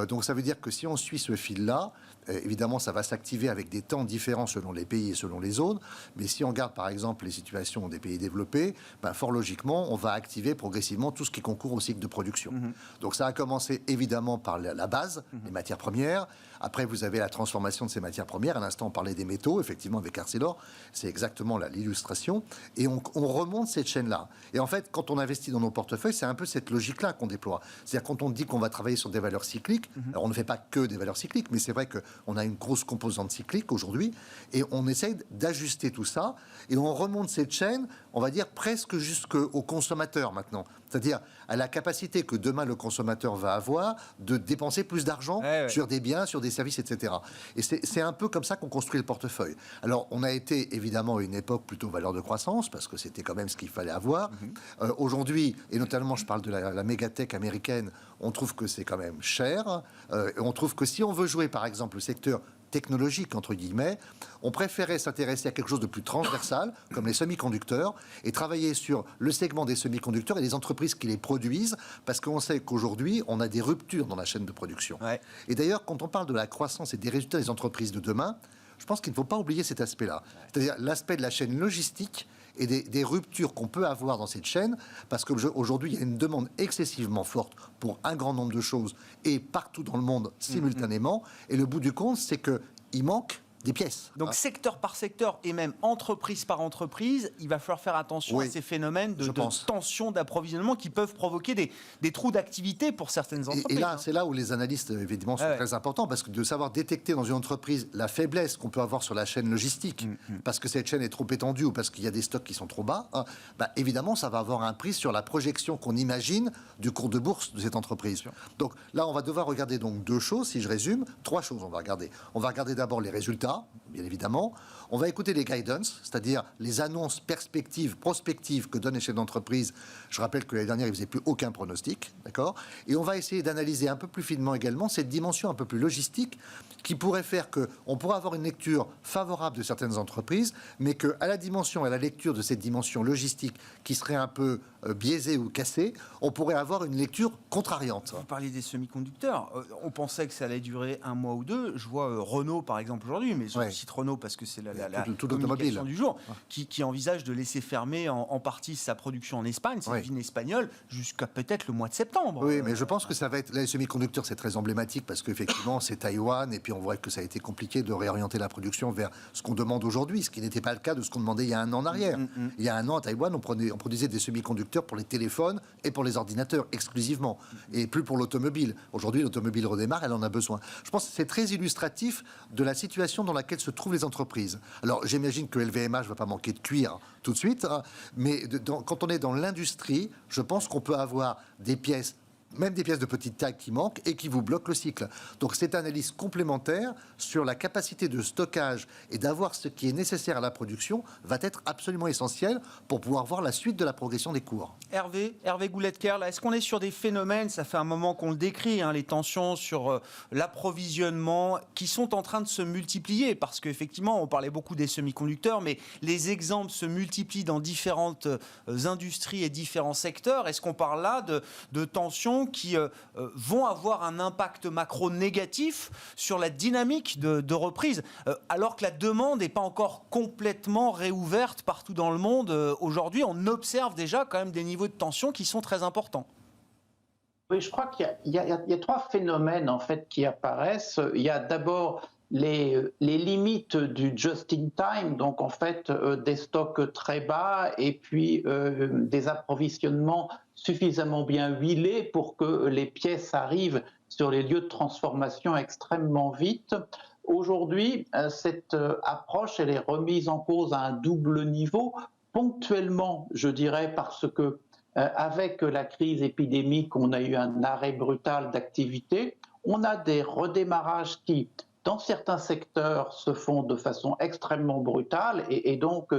Donc ça veut dire que si on suit ce fil-là, évidemment, ça va s'activer avec des temps différents selon les pays et selon les zones. Mais si on regarde, par exemple, les situations des pays développés, fort logiquement, on va activer progressivement tout ce qui concourt au cycle de production. Donc ça a commencé évidemment par la base, les matières premières. Après, vous avez la transformation de ces matières premières. À l'instant, on parlait des métaux, effectivement, avec Arcelor. C'est exactement l'illustration. Et on remonte cette chaîne-là. Et en fait, quand on investit dans nos portefeuilles, c'est un peu cette logique-là qu'on déploie. C'est-à-dire, quand on dit qu'on va travailler sur des valeurs cycliques, alors on ne fait pas que des valeurs cycliques, mais c'est vrai qu'on a une grosse composante cyclique aujourd'hui. Et on essaye d'ajuster tout ça. Et on remonte cette chaîne, on va dire, presque jusqu'au consommateur maintenant. C'est-à-dire à la capacité que demain le consommateur va avoir de dépenser plus d'argent sur des biens, sur des services, etc. Et c'est un peu comme ça qu'on construit le portefeuille. Alors, on a été évidemment à une époque plutôt valeur de croissance, parce que c'était quand même ce qu'il fallait avoir. Aujourd'hui, et notamment je parle de la mégatech américaine, on trouve que c'est quand même cher. Et on trouve que si on veut jouer, par exemple, le secteur technologique, entre guillemets, on préférait s'intéresser à quelque chose de plus transversal, comme les semi-conducteurs, et travailler sur le segment des semi-conducteurs et les entreprises qui les produisent, parce qu'on sait qu'aujourd'hui, on a des ruptures dans la chaîne de production. Et d'ailleurs, quand on parle de la croissance et des résultats des entreprises de demain, je pense qu'il ne faut pas oublier cet aspect-là. C'est-à-dire l'aspect de la chaîne logistique et des ruptures qu'on peut avoir dans cette chaîne, parce qu'aujourd'hui, il y a une demande excessivement forte pour un grand nombre de choses et partout dans le monde simultanément. Et le bout du compte, c'est qu'il manque des pièces. Donc secteur par secteur et même entreprise par entreprise, il va falloir faire attention à ces phénomènes de tension d'approvisionnement qui peuvent provoquer des trous d'activité pour certaines entreprises. Et là, c'est là où les analystes, évidemment, sont très importants, parce que de savoir détecter dans une entreprise la faiblesse qu'on peut avoir sur la chaîne logistique, parce que cette chaîne est trop étendue ou parce qu'il y a des stocks qui sont trop bas, évidemment, ça va avoir un prix sur la projection qu'on imagine du cours de bourse de cette entreprise. Donc là, on va devoir regarder donc 2 choses, si je résume, 3 choses on va regarder. On va regarder d'abord les résultats, bien évidemment. On va écouter les guidance, c'est-à-dire les annonces perspectives, prospectives que donnent les chefs d'entreprise. Je rappelle que l'année dernière, ils ne faisaient plus aucun pronostic, d'accord ? Et on va essayer d'analyser un peu plus finement également cette dimension un peu plus logistique qui pourrait faire qu'on pourrait avoir une lecture favorable de certaines entreprises, mais qu'à la dimension, à la lecture de cette dimension logistique qui serait un peu biaisée ou cassée, on pourrait avoir une lecture contrariante. Vous parliez des semi-conducteurs. On pensait que ça allait durer 1 mois ou 2. Je vois Renault, par exemple, aujourd'hui, mais je cite Renault parce que c'est la communication du jour, qui envisage de laisser fermer en partie sa production en Espagne, c'est l'usine espagnole, jusqu'à peut-être le mois de septembre. Oui, mais je pense que ça va être... Les semi-conducteurs, c'est très emblématique parce qu'effectivement, c'est Taïwan, et puis on voit que ça a été compliqué de réorienter la production vers ce qu'on demande aujourd'hui, ce qui n'était pas le cas de ce qu'on demandait il y a 1 an en arrière. Il y a 1 an, à Taïwan, on produisait des semi-conducteurs pour les téléphones et pour les ordinateurs exclusivement, et plus pour l'automobile. Aujourd'hui, l'automobile redémarre, elle en a besoin. Je pense que c'est très illustratif de la situation dans laquelle se trouvent les entreprises. Alors, j'imagine que LVMH ne va pas manquer de cuir tout de suite, mais quand on est dans l'industrie, je pense qu'on peut avoir des pièces, même des pièces de petite taille qui manquent et qui vous bloquent le cycle. Donc cette analyse complémentaire sur la capacité de stockage et d'avoir ce qui est nécessaire à la production va être absolument essentielle pour pouvoir voir la suite de la progression des cours. Hervé Goulet-Kerl, est-ce qu'on est sur des phénomènes, ça fait un moment qu'on le décrit, les tensions sur l'approvisionnement qui sont en train de se multiplier, parce qu'effectivement, on parlait beaucoup des semi-conducteurs, mais les exemples se multiplient dans différentes industries et différents secteurs. Est-ce qu'on parle là de tensions qui vont avoir un impact macro négatif sur la dynamique de reprise, alors que la demande n'est pas encore complètement réouverte partout dans le monde. Aujourd'hui, on observe déjà quand même des niveaux de tension qui sont très importants. Oui, je crois qu'il y a 3 phénomènes en fait qui apparaissent. Il y a d'abord les limites du just-in-time, donc en fait des stocks très bas et puis des approvisionnements suffisamment bien huilés pour que les pièces arrivent sur les lieux de transformation extrêmement vite. Aujourd'hui, cette approche, elle est remise en cause à un double niveau, ponctuellement, je dirais, parce que avec la crise épidémique, on a eu un arrêt brutal d'activité. On a des redémarrages qui, dans certains secteurs, se font de façon extrêmement brutale et donc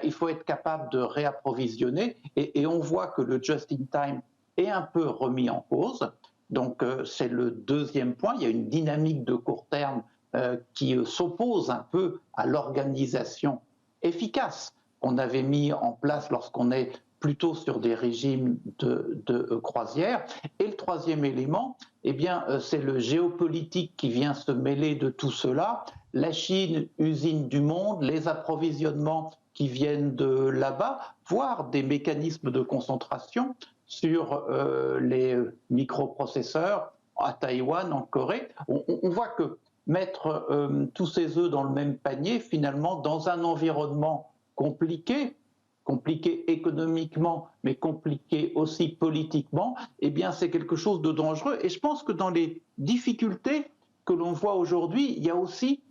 il faut être capable de réapprovisionner et on voit que le just-in-time est un peu remis en cause. Donc c'est le deuxième point. Il y a une dynamique de court terme qui s'oppose un peu à l'organisation efficace qu'on avait mis en place lorsqu'on est plutôt sur des régimes de croisière. Et le troisième élément, eh bien, c'est le géopolitique qui vient se mêler de tout cela. La Chine, usine du monde, les approvisionnements qui viennent de là-bas, voire des mécanismes de concentration sur les microprocesseurs à Taïwan, en Corée. On voit que mettre tous ces œufs dans le même panier, finalement, dans un environnement compliqué économiquement, mais compliqué aussi politiquement, eh bien, c'est quelque chose de dangereux. Et je pense que dans les difficultés que l'on voit aujourd'hui, il y a aussi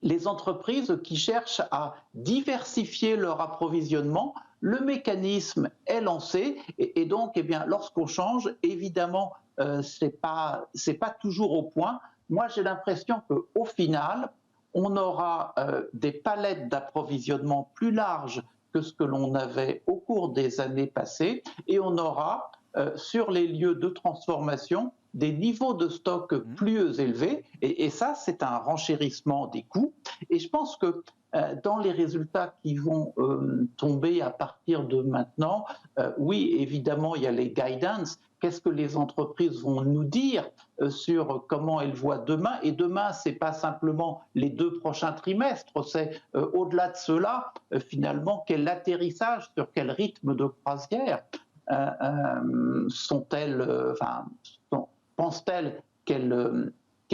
les entreprises qui cherchent à diversifier leur approvisionnement. Le mécanisme est lancé et donc, eh bien, lorsqu'on change, évidemment, c'est pas toujours au point. Moi, j'ai l'impression qu'au final, on aura des palettes d'approvisionnement plus larges que ce que l'on avait au cours des années passées, et on aura sur les lieux de transformation des niveaux de stock plus élevés, et ça, c'est un renchérissement des coûts. Et je pense que dans les résultats qui vont tomber à partir de maintenant, oui, évidemment, il y a les guidance. Qu'est-ce que les entreprises vont nous dire sur comment elles voient demain? Et demain, ce n'est pas simplement les 2 prochains trimestres, c'est au-delà de cela, finalement, quel atterrissage, sur quel rythme de croisière pensent-elles qu'elles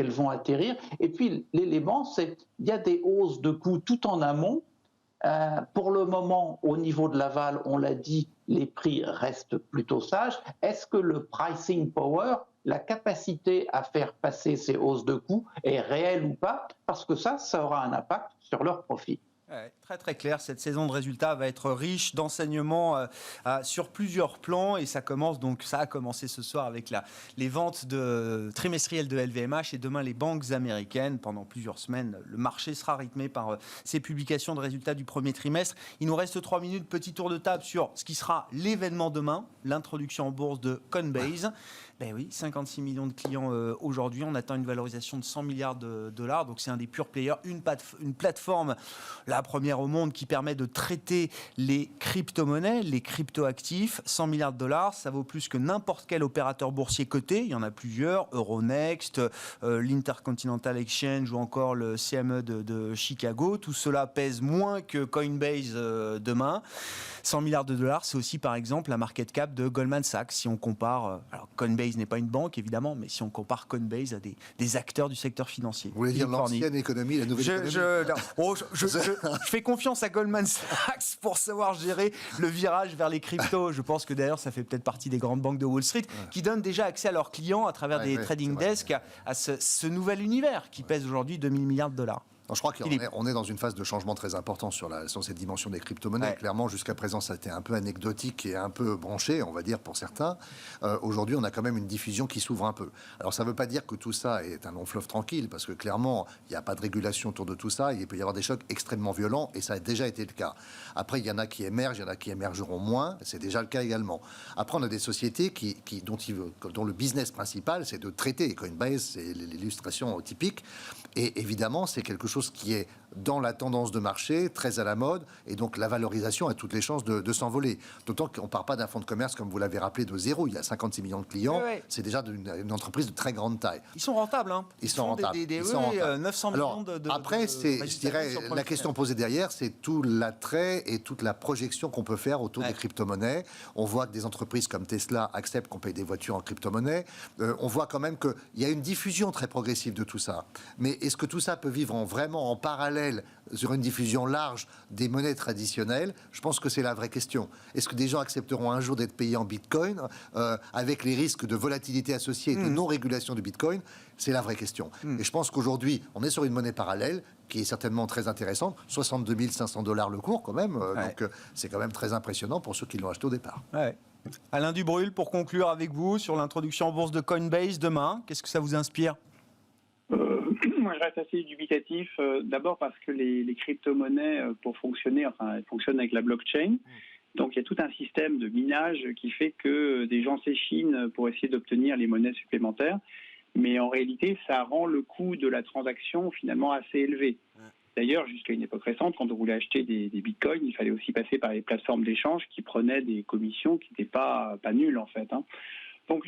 vont atterrir? Et puis l'élément, c'est qu'il y a des hausses de coûts tout en amont. Pour le moment, au niveau de l'aval, on l'a dit, les prix restent plutôt sages. Est-ce que le pricing power, la capacité à faire passer ces hausses de coûts, est réelle ou pas? Parce que ça aura un impact sur leurs profits. Très très clair, cette saison de résultats va être riche d'enseignements sur plusieurs plans et ça a commencé ce soir avec les ventes trimestrielles de LVMH et demain les banques américaines. Pendant plusieurs semaines, le marché sera rythmé par ces publications de résultats du premier trimestre. Il nous reste 3 minutes, petit tour de table sur ce qui sera l'événement demain, l'introduction en bourse de Coinbase. Ben oui, 56 millions de clients aujourd'hui, on attend une valorisation de 100 milliards de dollars, donc c'est un des pure players, une plateforme, la première au monde qui permet de traiter les crypto-monnaies, les crypto-actifs. 100 milliards de dollars, ça vaut plus que n'importe quel opérateur boursier coté, il y en a plusieurs, Euronext, l'Intercontinental Exchange ou encore le CME de Chicago, tout cela pèse moins que Coinbase demain. 100 milliards de dollars, c'est aussi par exemple la market cap de Goldman Sachs, si on compare, alors Coinbase n'est pas une banque évidemment, mais si on compare Coinbase à des acteurs du secteur financier. Vous voulez dire l'ancienne économie, la nouvelle économie? Je fais confiance à Goldman Sachs pour savoir gérer le virage vers les cryptos. Je pense que d'ailleurs ça fait peut-être partie des grandes banques de Wall Street qui donnent déjà accès à leurs clients à travers des trading desks à ce nouvel univers qui pèse aujourd'hui 2000 milliards de dollars. Je crois qu'on est dans une phase de changement très important sur cette dimension des crypto-monnaies. Ouais. Clairement, jusqu'à présent, ça a été un peu anecdotique et un peu branché, on va dire, pour certains. Aujourd'hui, on a quand même une diffusion qui s'ouvre un peu. Alors, ça ne veut pas dire que tout ça est un long fleuve tranquille, parce que clairement, il n'y a pas de régulation autour de tout ça. Il peut y avoir des chocs extrêmement violents, et ça a déjà été le cas. Après, il y en a qui émergent, il y en a qui émergeront moins. C'est déjà le cas également. Après, on a des sociétés dont le business principal, c'est de traiter. Coinbase, c'est l'illustration typique. Et évidemment, c'est quelque chose chose qui est dans la tendance de marché, très à la mode, et donc la valorisation a toutes les chances de s'envoler. D'autant qu'on ne part pas d'un fonds de commerce, comme vous l'avez rappelé, de zéro. Il y a 56 millions de clients. C'est déjà une entreprise de très grande taille. Ils sont rentables, hein. Ils sont rentables. Ils sont rentables. 900 millions Après, je dirais, la question posée derrière, c'est tout l'attrait et toute la projection qu'on peut faire autour des crypto-monnaies. On voit que des entreprises comme Tesla acceptent qu'on paye des voitures en crypto-monnaie. On voit quand même qu'il y a une diffusion très progressive de tout ça. Mais est-ce que tout ça peut vivre vraiment en parallèle sur une diffusion large des monnaies traditionnelles? Je pense que c'est la vraie question. Est-ce que des gens accepteront un jour d'être payés en Bitcoin avec les risques de volatilité associés et de non-régulation du Bitcoin? C'est la vraie question. Et je pense qu'aujourd'hui, on est sur une monnaie parallèle qui est certainement très intéressante. 62 500 $ le cours quand même. Donc c'est quand même très impressionnant pour ceux qui l'ont acheté au départ. Alain Dubrul, pour conclure avec vous sur l'introduction en bourse de Coinbase demain, qu'est-ce que ça vous inspire? Moi, je reste assez dubitatif. D'abord parce que les crypto-monnaies, pour fonctionner, elles fonctionnent avec la blockchain. Donc, il y a tout un système de minage qui fait que des gens s'échinent pour essayer d'obtenir les monnaies supplémentaires. Mais en réalité, ça rend le coût de la transaction finalement assez élevé. D'ailleurs, jusqu'à une époque récente, quand on voulait acheter des bitcoins, il fallait aussi passer par les plateformes d'échange qui prenaient des commissions qui n'étaient pas nulles, en fait. Donc,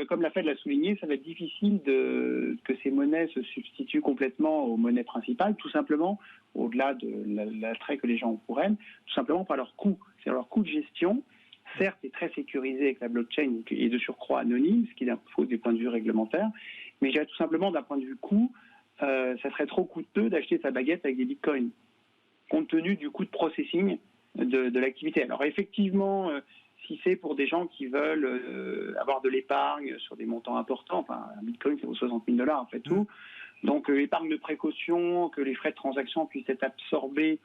comme la Fed l'a souligné, ça va être difficile que ces monnaies se substituent complètement aux monnaies principales, tout simplement, au-delà de l'attrait que les gens ont pour elles, tout simplement par leur coût. C'est leur coût de gestion, certes, est très sécurisé avec la blockchain et de surcroît anonyme, ce qui impose des points de vue réglementaires, mais je dirais tout simplement d'un point de vue coût, ça serait trop coûteux d'acheter sa baguette avec des bitcoins, compte tenu du coût de processing de l'activité. Alors effectivement, si c'est pour des gens qui veulent avoir de l'épargne sur des montants importants, un bitcoin ça vaut 60 000 $ en fait tout, donc épargne de précaution, que les frais de transaction puissent être absorbés,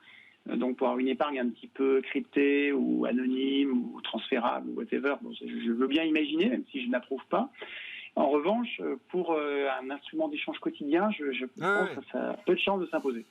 donc pour avoir une épargne un petit peu cryptée ou anonyme ou transférable ou whatever, je veux bien imaginer, même si je n'approuve pas. En revanche, pour un instrument d'échange quotidien, je pense que ça a peu de chances de s'imposer.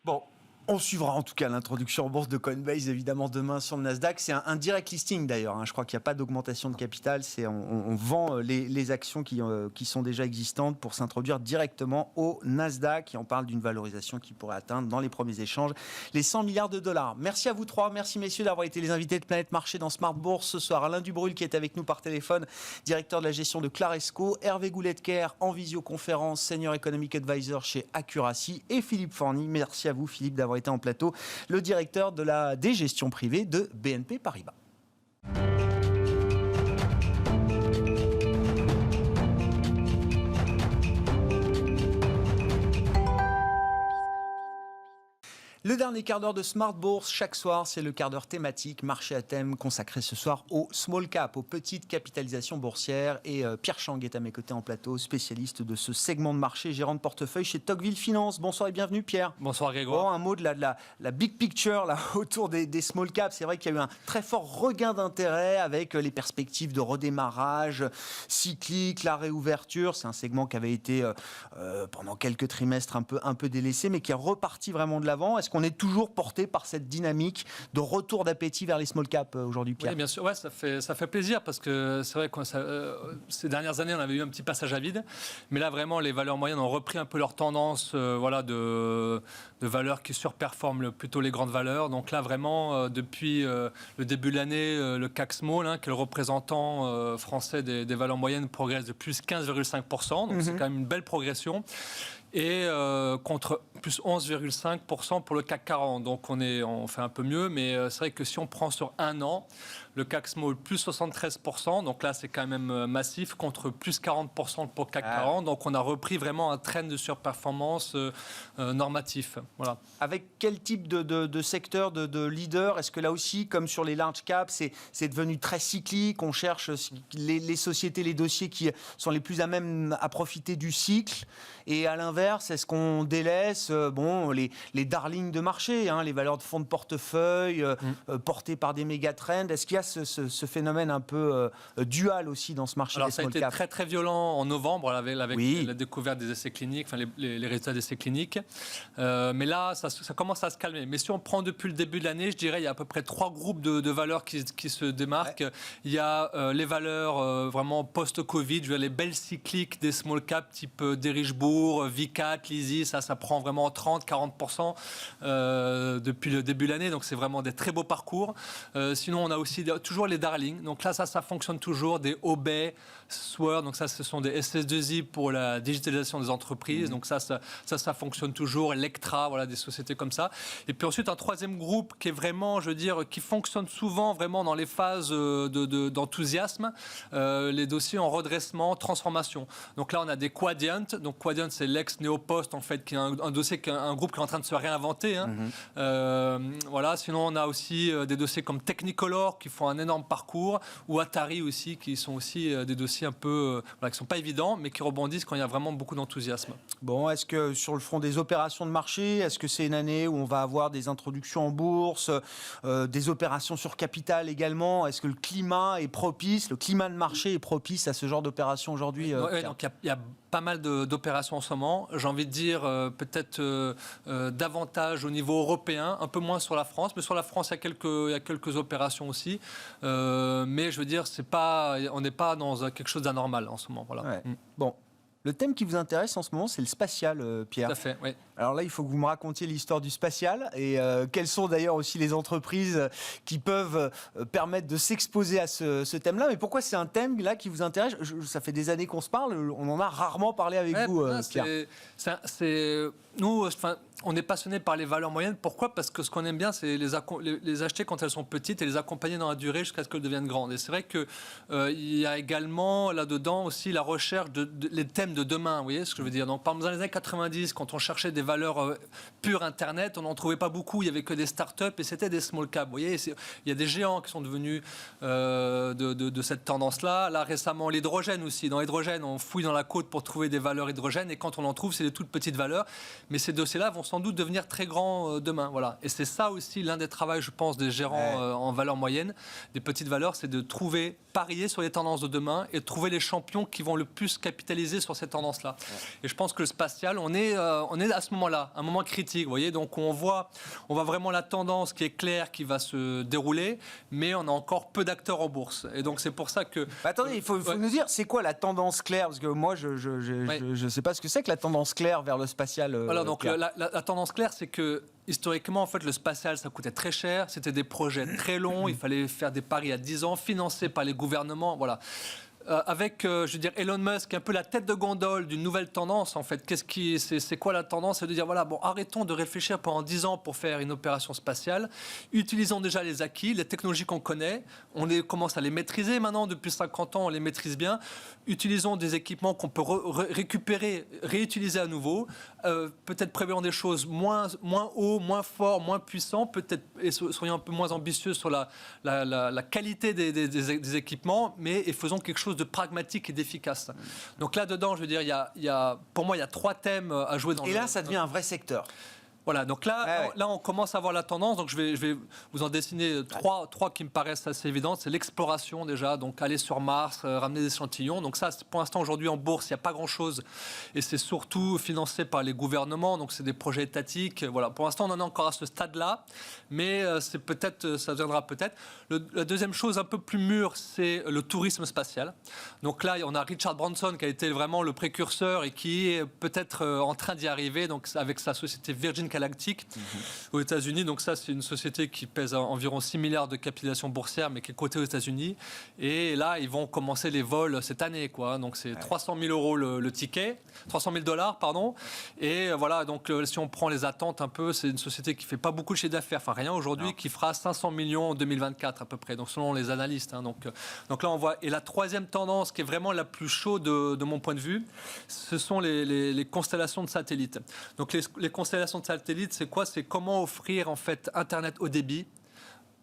Bon. On suivra en tout cas l'introduction en bourse de Coinbase évidemment demain sur le Nasdaq. C'est un direct listing d'ailleurs. Je crois qu'il n'y a pas d'augmentation de capital. On vend les actions qui sont déjà existantes pour s'introduire directement au Nasdaq. Et on parle d'une valorisation qui pourrait atteindre dans les premiers échanges les 100 milliards de $. Merci à vous trois. Merci messieurs d'avoir été les invités de Planète Marché dans Smart Bourse ce soir. Alain Dubrul qui est avec nous par téléphone, directeur de la gestion de Claresco. Hervé Goulet-Quer en visioconférence, Senior Economic Advisor chez Accuracy. Et Philippe Forny. Merci à vous Philippe d'avoir été en plateau, le directeur des gestions privées de BNP Paribas. Le dernier quart d'heure de Smart Bourse, chaque soir, c'est le quart d'heure thématique, marché à thème, consacré ce soir aux small cap, aux petites capitalisations boursières. Et Pierre Chang est à mes côtés en plateau, spécialiste de ce segment de marché, gérant de portefeuille chez Tocqueville Finance. Bonsoir et bienvenue Pierre. Bonsoir Grégoire. Bon, un mot de la big picture là, autour des small caps. C'est vrai qu'il y a eu un très fort regain d'intérêt avec les perspectives de redémarrage cyclique, la réouverture. C'est un segment qui avait été pendant quelques trimestres un peu délaissé, mais qui est reparti vraiment de l'avant. Est-ce qu'on est toujours porté par cette dynamique de retour d'appétit vers les small caps aujourd'hui, Pierre? Oui, bien sûr, ça fait plaisir parce que c'est vrai que ces dernières années, on avait eu un petit passage à vide. Mais là, vraiment, les valeurs moyennes ont repris un peu leur tendance de valeurs qui surperforment plutôt les grandes valeurs. Donc là, vraiment, depuis le début de l'année, le CAC Small, qui est le représentant français des valeurs moyennes, progresse de plus 15,5%. Donc c'est quand même une belle progression. Et contre plus 11,5% pour le CAC 40. Donc on fait un peu mieux, mais c'est vrai que si on prend sur un an, le CAC Small plus 73%, donc là c'est quand même massif, contre plus 40% pour le CAC 40. Donc on a repris vraiment un trend de surperformance normatif. Voilà. Avec quel type de secteur, de leader? Est-ce que là aussi, comme sur les large caps, c'est devenu très cyclique? On cherche les sociétés, les dossiers qui sont les plus à même à profiter du cycle. Et à l'inverse, est-ce qu'on délaisse les darlings de marché, les valeurs de fonds de portefeuille portées par des méga trends? Est-ce qu'il y a ce phénomène un peu dual aussi dans ce marché des small caps? Ça a été très très violent en novembre avec la découverte des essais cliniques, les résultats d'essais cliniques. Mais là, ça commence à se calmer. Mais si on prend depuis le début de l'année, je dirais il y a à peu près 3 groupes de valeurs qui se démarquent. Ouais. Il y a les valeurs vraiment post-Covid, les belles cycliques des small caps type Derichebourg, l'ICAT, l'ISI, ça prend vraiment 30-40% depuis le début de l'année, donc c'est vraiment des très beaux parcours. Sinon, on a aussi toujours les darlings, donc là, ça fonctionne toujours, des Obey, Sword, donc ça, ce sont des SS2I pour la digitalisation des entreprises, donc ça fonctionne toujours, Electra, voilà, des sociétés comme ça. Et puis ensuite, un troisième groupe qui est vraiment, je veux dire, qui fonctionne souvent vraiment dans les phases d'enthousiasme, les dossiers en redressement, transformation. Donc là, on a des Quadient. Donc Quadient, c'est l'ex-Néopost, en fait, qui est un dossier, un groupe qui est en train de se réinventer. Voilà. Sinon, on a aussi des dossiers comme Technicolor, qui font un énorme parcours, ou Atari aussi, qui sont aussi des dossiers un peu, qui ne sont pas évidents, mais qui rebondissent quand il y a vraiment beaucoup d'enthousiasme. Bon, est-ce que sur le front des opérations de marché, est-ce que c'est une année où on va avoir des introductions en bourse, des opérations sur capital également? Est-ce que le climat est propice, le climat de marché est propice à ce genre d'opération aujourd'hui? Donc il y a pas mal d'opérations en ce moment. J'ai envie de dire peut-être davantage au niveau européen, un peu moins sur la France, mais sur la France, il y a quelques opérations aussi. Mais je veux dire, on n'est pas dans quelque chose d'anormal en ce moment. Voilà. Ouais. Bon. Le thème qui vous intéresse en ce moment, c'est le spatial, Pierre. Tout à fait, oui. Alors là, il faut que vous me racontiez l'histoire du spatial et quelles sont d'ailleurs aussi les entreprises qui peuvent permettre de s'exposer à ce thème-là. Mais pourquoi c'est un thème là qui vous intéresse? Ça fait des années qu'on se parle, on en a rarement parlé avec vous, Pierre. Nous, on est passionné par les valeurs moyennes. Pourquoi? Parce que ce qu'on aime bien, c'est les acheter quand elles sont petites et les accompagner dans la durée jusqu'à ce qu'elles deviennent grandes. Et c'est vrai qu'il y a également là-dedans aussi la recherche les thèmes de demain. Vous voyez ce que je veux dire? Donc, par exemple, dans les années 90, quand on cherchait des valeurs pures Internet, on n'en trouvait pas beaucoup. Il n'y avait que des startups et c'était des small caps. Vous voyez, il y a des géants qui sont devenus de cette tendance-là. Là, récemment, l'hydrogène aussi. Dans l'hydrogène, on fouille dans la côte pour trouver des valeurs hydrogène et quand on en trouve, c'est des toutes petites valeurs. Mais ces dossiers-là vont sans doute devenir très grands demain. Voilà. Et c'est ça aussi l'un des travaux, je pense, des gérants en valeur moyenne, des petites valeurs, c'est de parier sur les tendances de demain et de trouver les champions qui vont le plus capitaliser sur ces tendances-là. Ouais. Et je pense que le spatial, on est à ce moment-là, un moment critique. Vous voyez, donc on voit vraiment la tendance qui est claire, qui va se dérouler, mais on a encore peu d'acteurs en bourse. Et donc c'est pour ça que... Attendez, il faut nous dire, c'est quoi la tendance claire? Parce que moi, je sais pas ce que c'est que la tendance claire vers le spatial. Alors donc la tendance claire, c'est que historiquement, en fait, le spatial, ça coûtait très cher. C'était des projets très longs. Il fallait faire des paris à 10 ans, financés par les gouvernements. Voilà. Avec, je veux dire, Elon Musk, un peu la tête de gondole d'une nouvelle tendance, en fait. C'est quoi la tendance? C'est de dire, voilà, bon, arrêtons de réfléchir pendant 10 ans pour faire une opération spatiale. Utilisons déjà les acquis, les technologies qu'on connaît. On commence à les maîtriser maintenant. Depuis 50 ans, on les maîtrise bien. Utilisons des équipements qu'on peut récupérer, réutiliser à nouveau. Peut-être prévoyons des choses moins haut, moins fort, moins puissant. Peut-être et soyons un peu moins ambitieux sur la qualité des équipements, et faisons quelque chose de pragmatique et d'efficace. Donc là-dedans, je veux dire, pour moi, il y a 3 thèmes à jouer dans Et là, ça devient un vrai secteur. Voilà, donc là, on commence à voir la tendance. Donc je vais vous en dessiner trois qui me paraissent assez évidentes. C'est l'exploration déjà, donc aller sur Mars, ramener des échantillons. Donc ça, pour l'instant, aujourd'hui en bourse, il n'y a pas grand-chose. Et c'est surtout financé par les gouvernements. Donc c'est des projets étatiques. Voilà, pour l'instant, on en est encore à ce stade-là. Mais ça viendra peut-être. La deuxième chose un peu plus mûre, c'est le tourisme spatial. Donc là, on a Richard Branson qui a été vraiment le précurseur et qui est peut-être en train d'y arriver. Donc avec sa société Virgin Galactic aux États-Unis. Donc ça, c'est une société qui pèse environ 6 milliards de capitalisation boursière, mais qui est cotée aux États-Unis. Et là, ils vont commencer les vols cette année, quoi. Donc c'est 300 000 euros le ticket, 300 000 $, pardon. Et voilà, donc si on prend les attentes un peu, c'est une société qui fait pas beaucoup de chiffre d'affaires, enfin rien aujourd'hui, qui fera 500 millions en 2024 à peu près. Donc selon les analystes. Hein. Donc là, on voit. Et la troisième tendance, qui est vraiment la plus chaude de mon point de vue, ce sont les constellations de satellites. Donc les constellations de satellites, c'est quoi? C'est comment offrir en fait Internet haut débit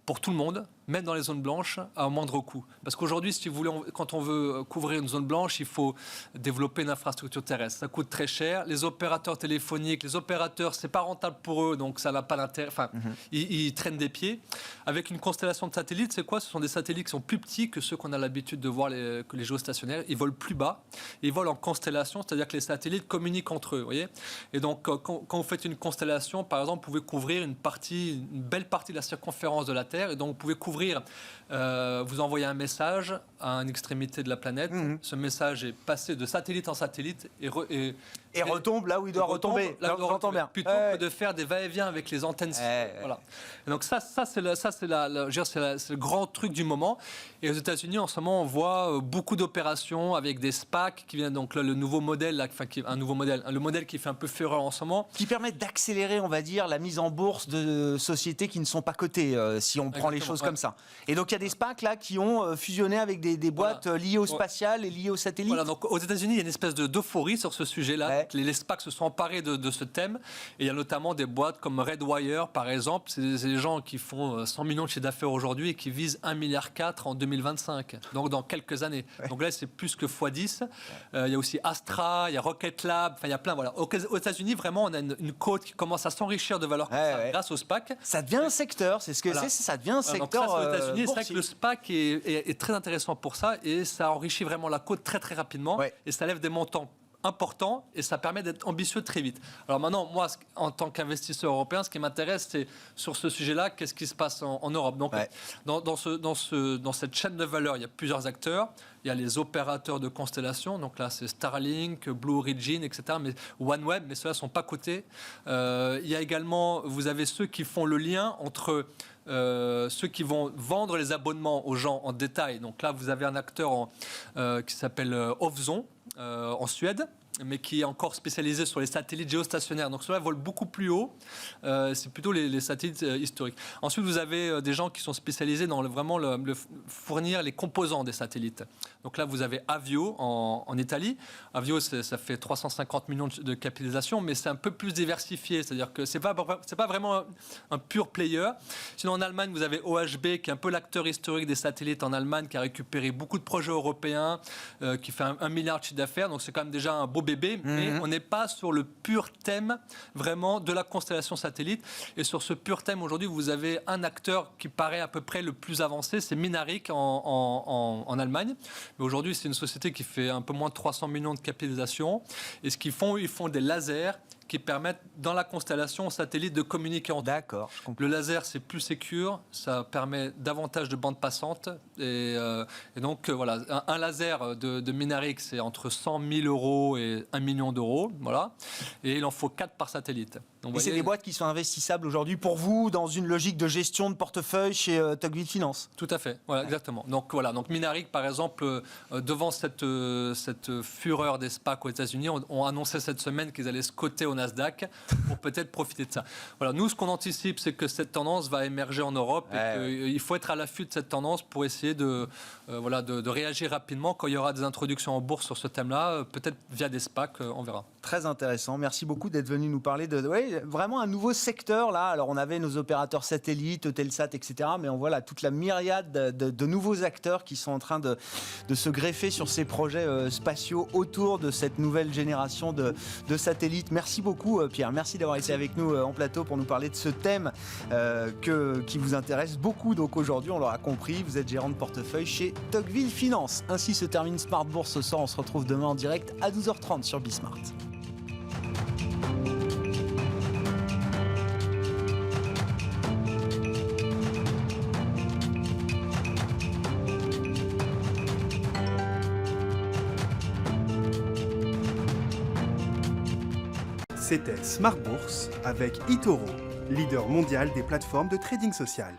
pour tout le monde, même dans les zones blanches, à un moindre coût. Parce qu'aujourd'hui, si vous voulez, quand on veut couvrir une zone blanche, il faut développer une infrastructure terrestre. Ça coûte très cher. Les opérateurs téléphoniques, c'est pas rentable pour eux, donc ça n'a pas d'intérêt. Enfin, ils traînent des pieds. Avec une constellation de satellites, c'est quoi? Ce sont des satellites qui sont plus petits que ceux qu'on a l'habitude de voir que les géostationnaires. Ils volent plus bas. Ils volent en constellation, c'est-à-dire que les satellites communiquent entre eux. Vous voyez? Et donc, quand vous faites une constellation, par exemple, vous pouvez couvrir une belle partie de la circonférence de la Terre. Et donc, vous pouvez vous envoyez un message à une extrémité de la planète. Ce message est passé de satellite en satellite et retombe là où il doit retomber. Là où il doit retomber. Bien. Plutôt que de faire des va-et-vient avec les antennes. Voilà. Et donc ça c'est le grand truc du moment. Et aux États-Unis, en ce moment, on voit beaucoup d'opérations avec des SPAC qui viennent, donc là, le nouveau modèle, le modèle qui fait un peu fureur en ce moment. Qui permet d'accélérer, on va dire, la mise en bourse de sociétés qui ne sont pas cotées, si on prend les choses comme ça. Et donc il y a des SPAC là qui ont fusionné avec des boîtes liées au spatial et liées aux satellites. Voilà, donc aux États-Unis, il y a une espèce d'euphorie sur ce sujet-là. Ouais. Les SPAC se sont emparés de ce thème. Et il y a notamment des boîtes comme Redwire, par exemple. C'est des gens qui font 100 millions de chiffre d'affaires aujourd'hui et qui visent 1,4 milliard en 2025. Donc dans quelques années. Ouais. Donc là, c'est plus que x10. Il y a aussi Astra, il y a Rocket Lab. Enfin, il y a plein. Voilà. Aux États-Unis, vraiment, on a une côte qui commence à s'enrichir de valeur grâce au SPAC. Ça devient un secteur. C'est ce que c'est. Ça devient un secteur. Donc ça, aux États-Unis, c'est vrai que le SPAC est très intéressant pour ça et ça enrichit vraiment la côte très très rapidement et ça lève des montants important et ça permet d'être ambitieux très vite. Alors maintenant, moi, en tant qu'investisseur européen, ce qui m'intéresse, c'est sur ce sujet-là, qu'est-ce qui se passe en Europe. Donc, dans cette chaîne de valeur, il y a plusieurs acteurs. Il y a les opérateurs de constellation, donc là, c'est Starlink, Blue Origin, etc., mais OneWeb, mais ceux-là ne sont pas cotés. Il y a également, vous avez ceux qui font le lien entre ceux qui vont vendre les abonnements aux gens en détail. Donc là, vous avez un acteur qui s'appelle Ovzon, en Suède, mais qui est encore spécialisé sur les satellites géostationnaires. Donc cela vole beaucoup plus haut. C'est plutôt les satellites historiques. Ensuite, vous avez des gens qui sont spécialisés dans vraiment fournir les composants des satellites. Donc là, vous avez Avio en Italie. Avio, ça fait 350 millions de capitalisation, mais c'est un peu plus diversifié. C'est-à-dire que c'est pas vraiment un pur player. Sinon, en Allemagne, vous avez OHB, qui est un peu l'acteur historique des satellites en Allemagne, qui a récupéré beaucoup de projets européens, qui fait 1 milliard de chiffre d'affaires. Donc c'est quand même déjà un beau bébé, mais on n'est pas sur le pur thème vraiment de la constellation satellite. Et sur ce pur thème, aujourd'hui, vous avez un acteur qui paraît à peu près le plus avancé, c'est Mynaric en Allemagne. Mais aujourd'hui, c'est une société qui fait un peu moins de 300 millions de capitalisation. Et ce qu'ils font, ils font des lasers qui permettent, dans la constellation satellite, de communiquer entre eux. D'accord. Le laser, c'est plus sécure, ça permet davantage de bandes passantes. Et donc, voilà, un laser de Mynaric, c'est entre 100 000 euros et 1 million d'euros. Voilà. Et il en faut 4 par satellite. Donc, et c'est des boîtes qui sont investissables aujourd'hui pour vous dans une logique de gestion de portefeuille chez Tocqueville Finance. Tout à fait, voilà, exactement. Donc voilà, donc Mynaric, par exemple, devant cette fureur des SPAC aux États-Unis, ont annoncé cette semaine qu'ils allaient se coter au Nasdaq pour peut-être profiter de ça. Voilà, nous, ce qu'on anticipe, c'est que cette tendance va émerger en Europe et qu'il faut être à l'affût de cette tendance pour essayer de réagir rapidement quand il y aura des introductions en bourse sur ce thème-là, peut-être via des SPAC, on verra. Très intéressant. Merci beaucoup d'être venu nous parler de vraiment un nouveau secteur là. Alors on avait nos opérateurs satellites, Eutelsat, etc. Mais on voit là toute la myriade de nouveaux acteurs qui sont en train de se greffer sur ces projets spatiaux autour de cette nouvelle génération de satellites. Merci beaucoup Pierre. Merci d'avoir été avec nous en plateau pour nous parler de ce thème qui vous intéresse beaucoup. Donc aujourd'hui, on l'aura compris, vous êtes gérant de portefeuille chez Tocqueville Finance. Ainsi se termine Smart Bourse ce soir. On se retrouve demain en direct à 12h30 sur Bismart. C'était Smart Bourse avec eToro, leader mondial des plateformes de trading social.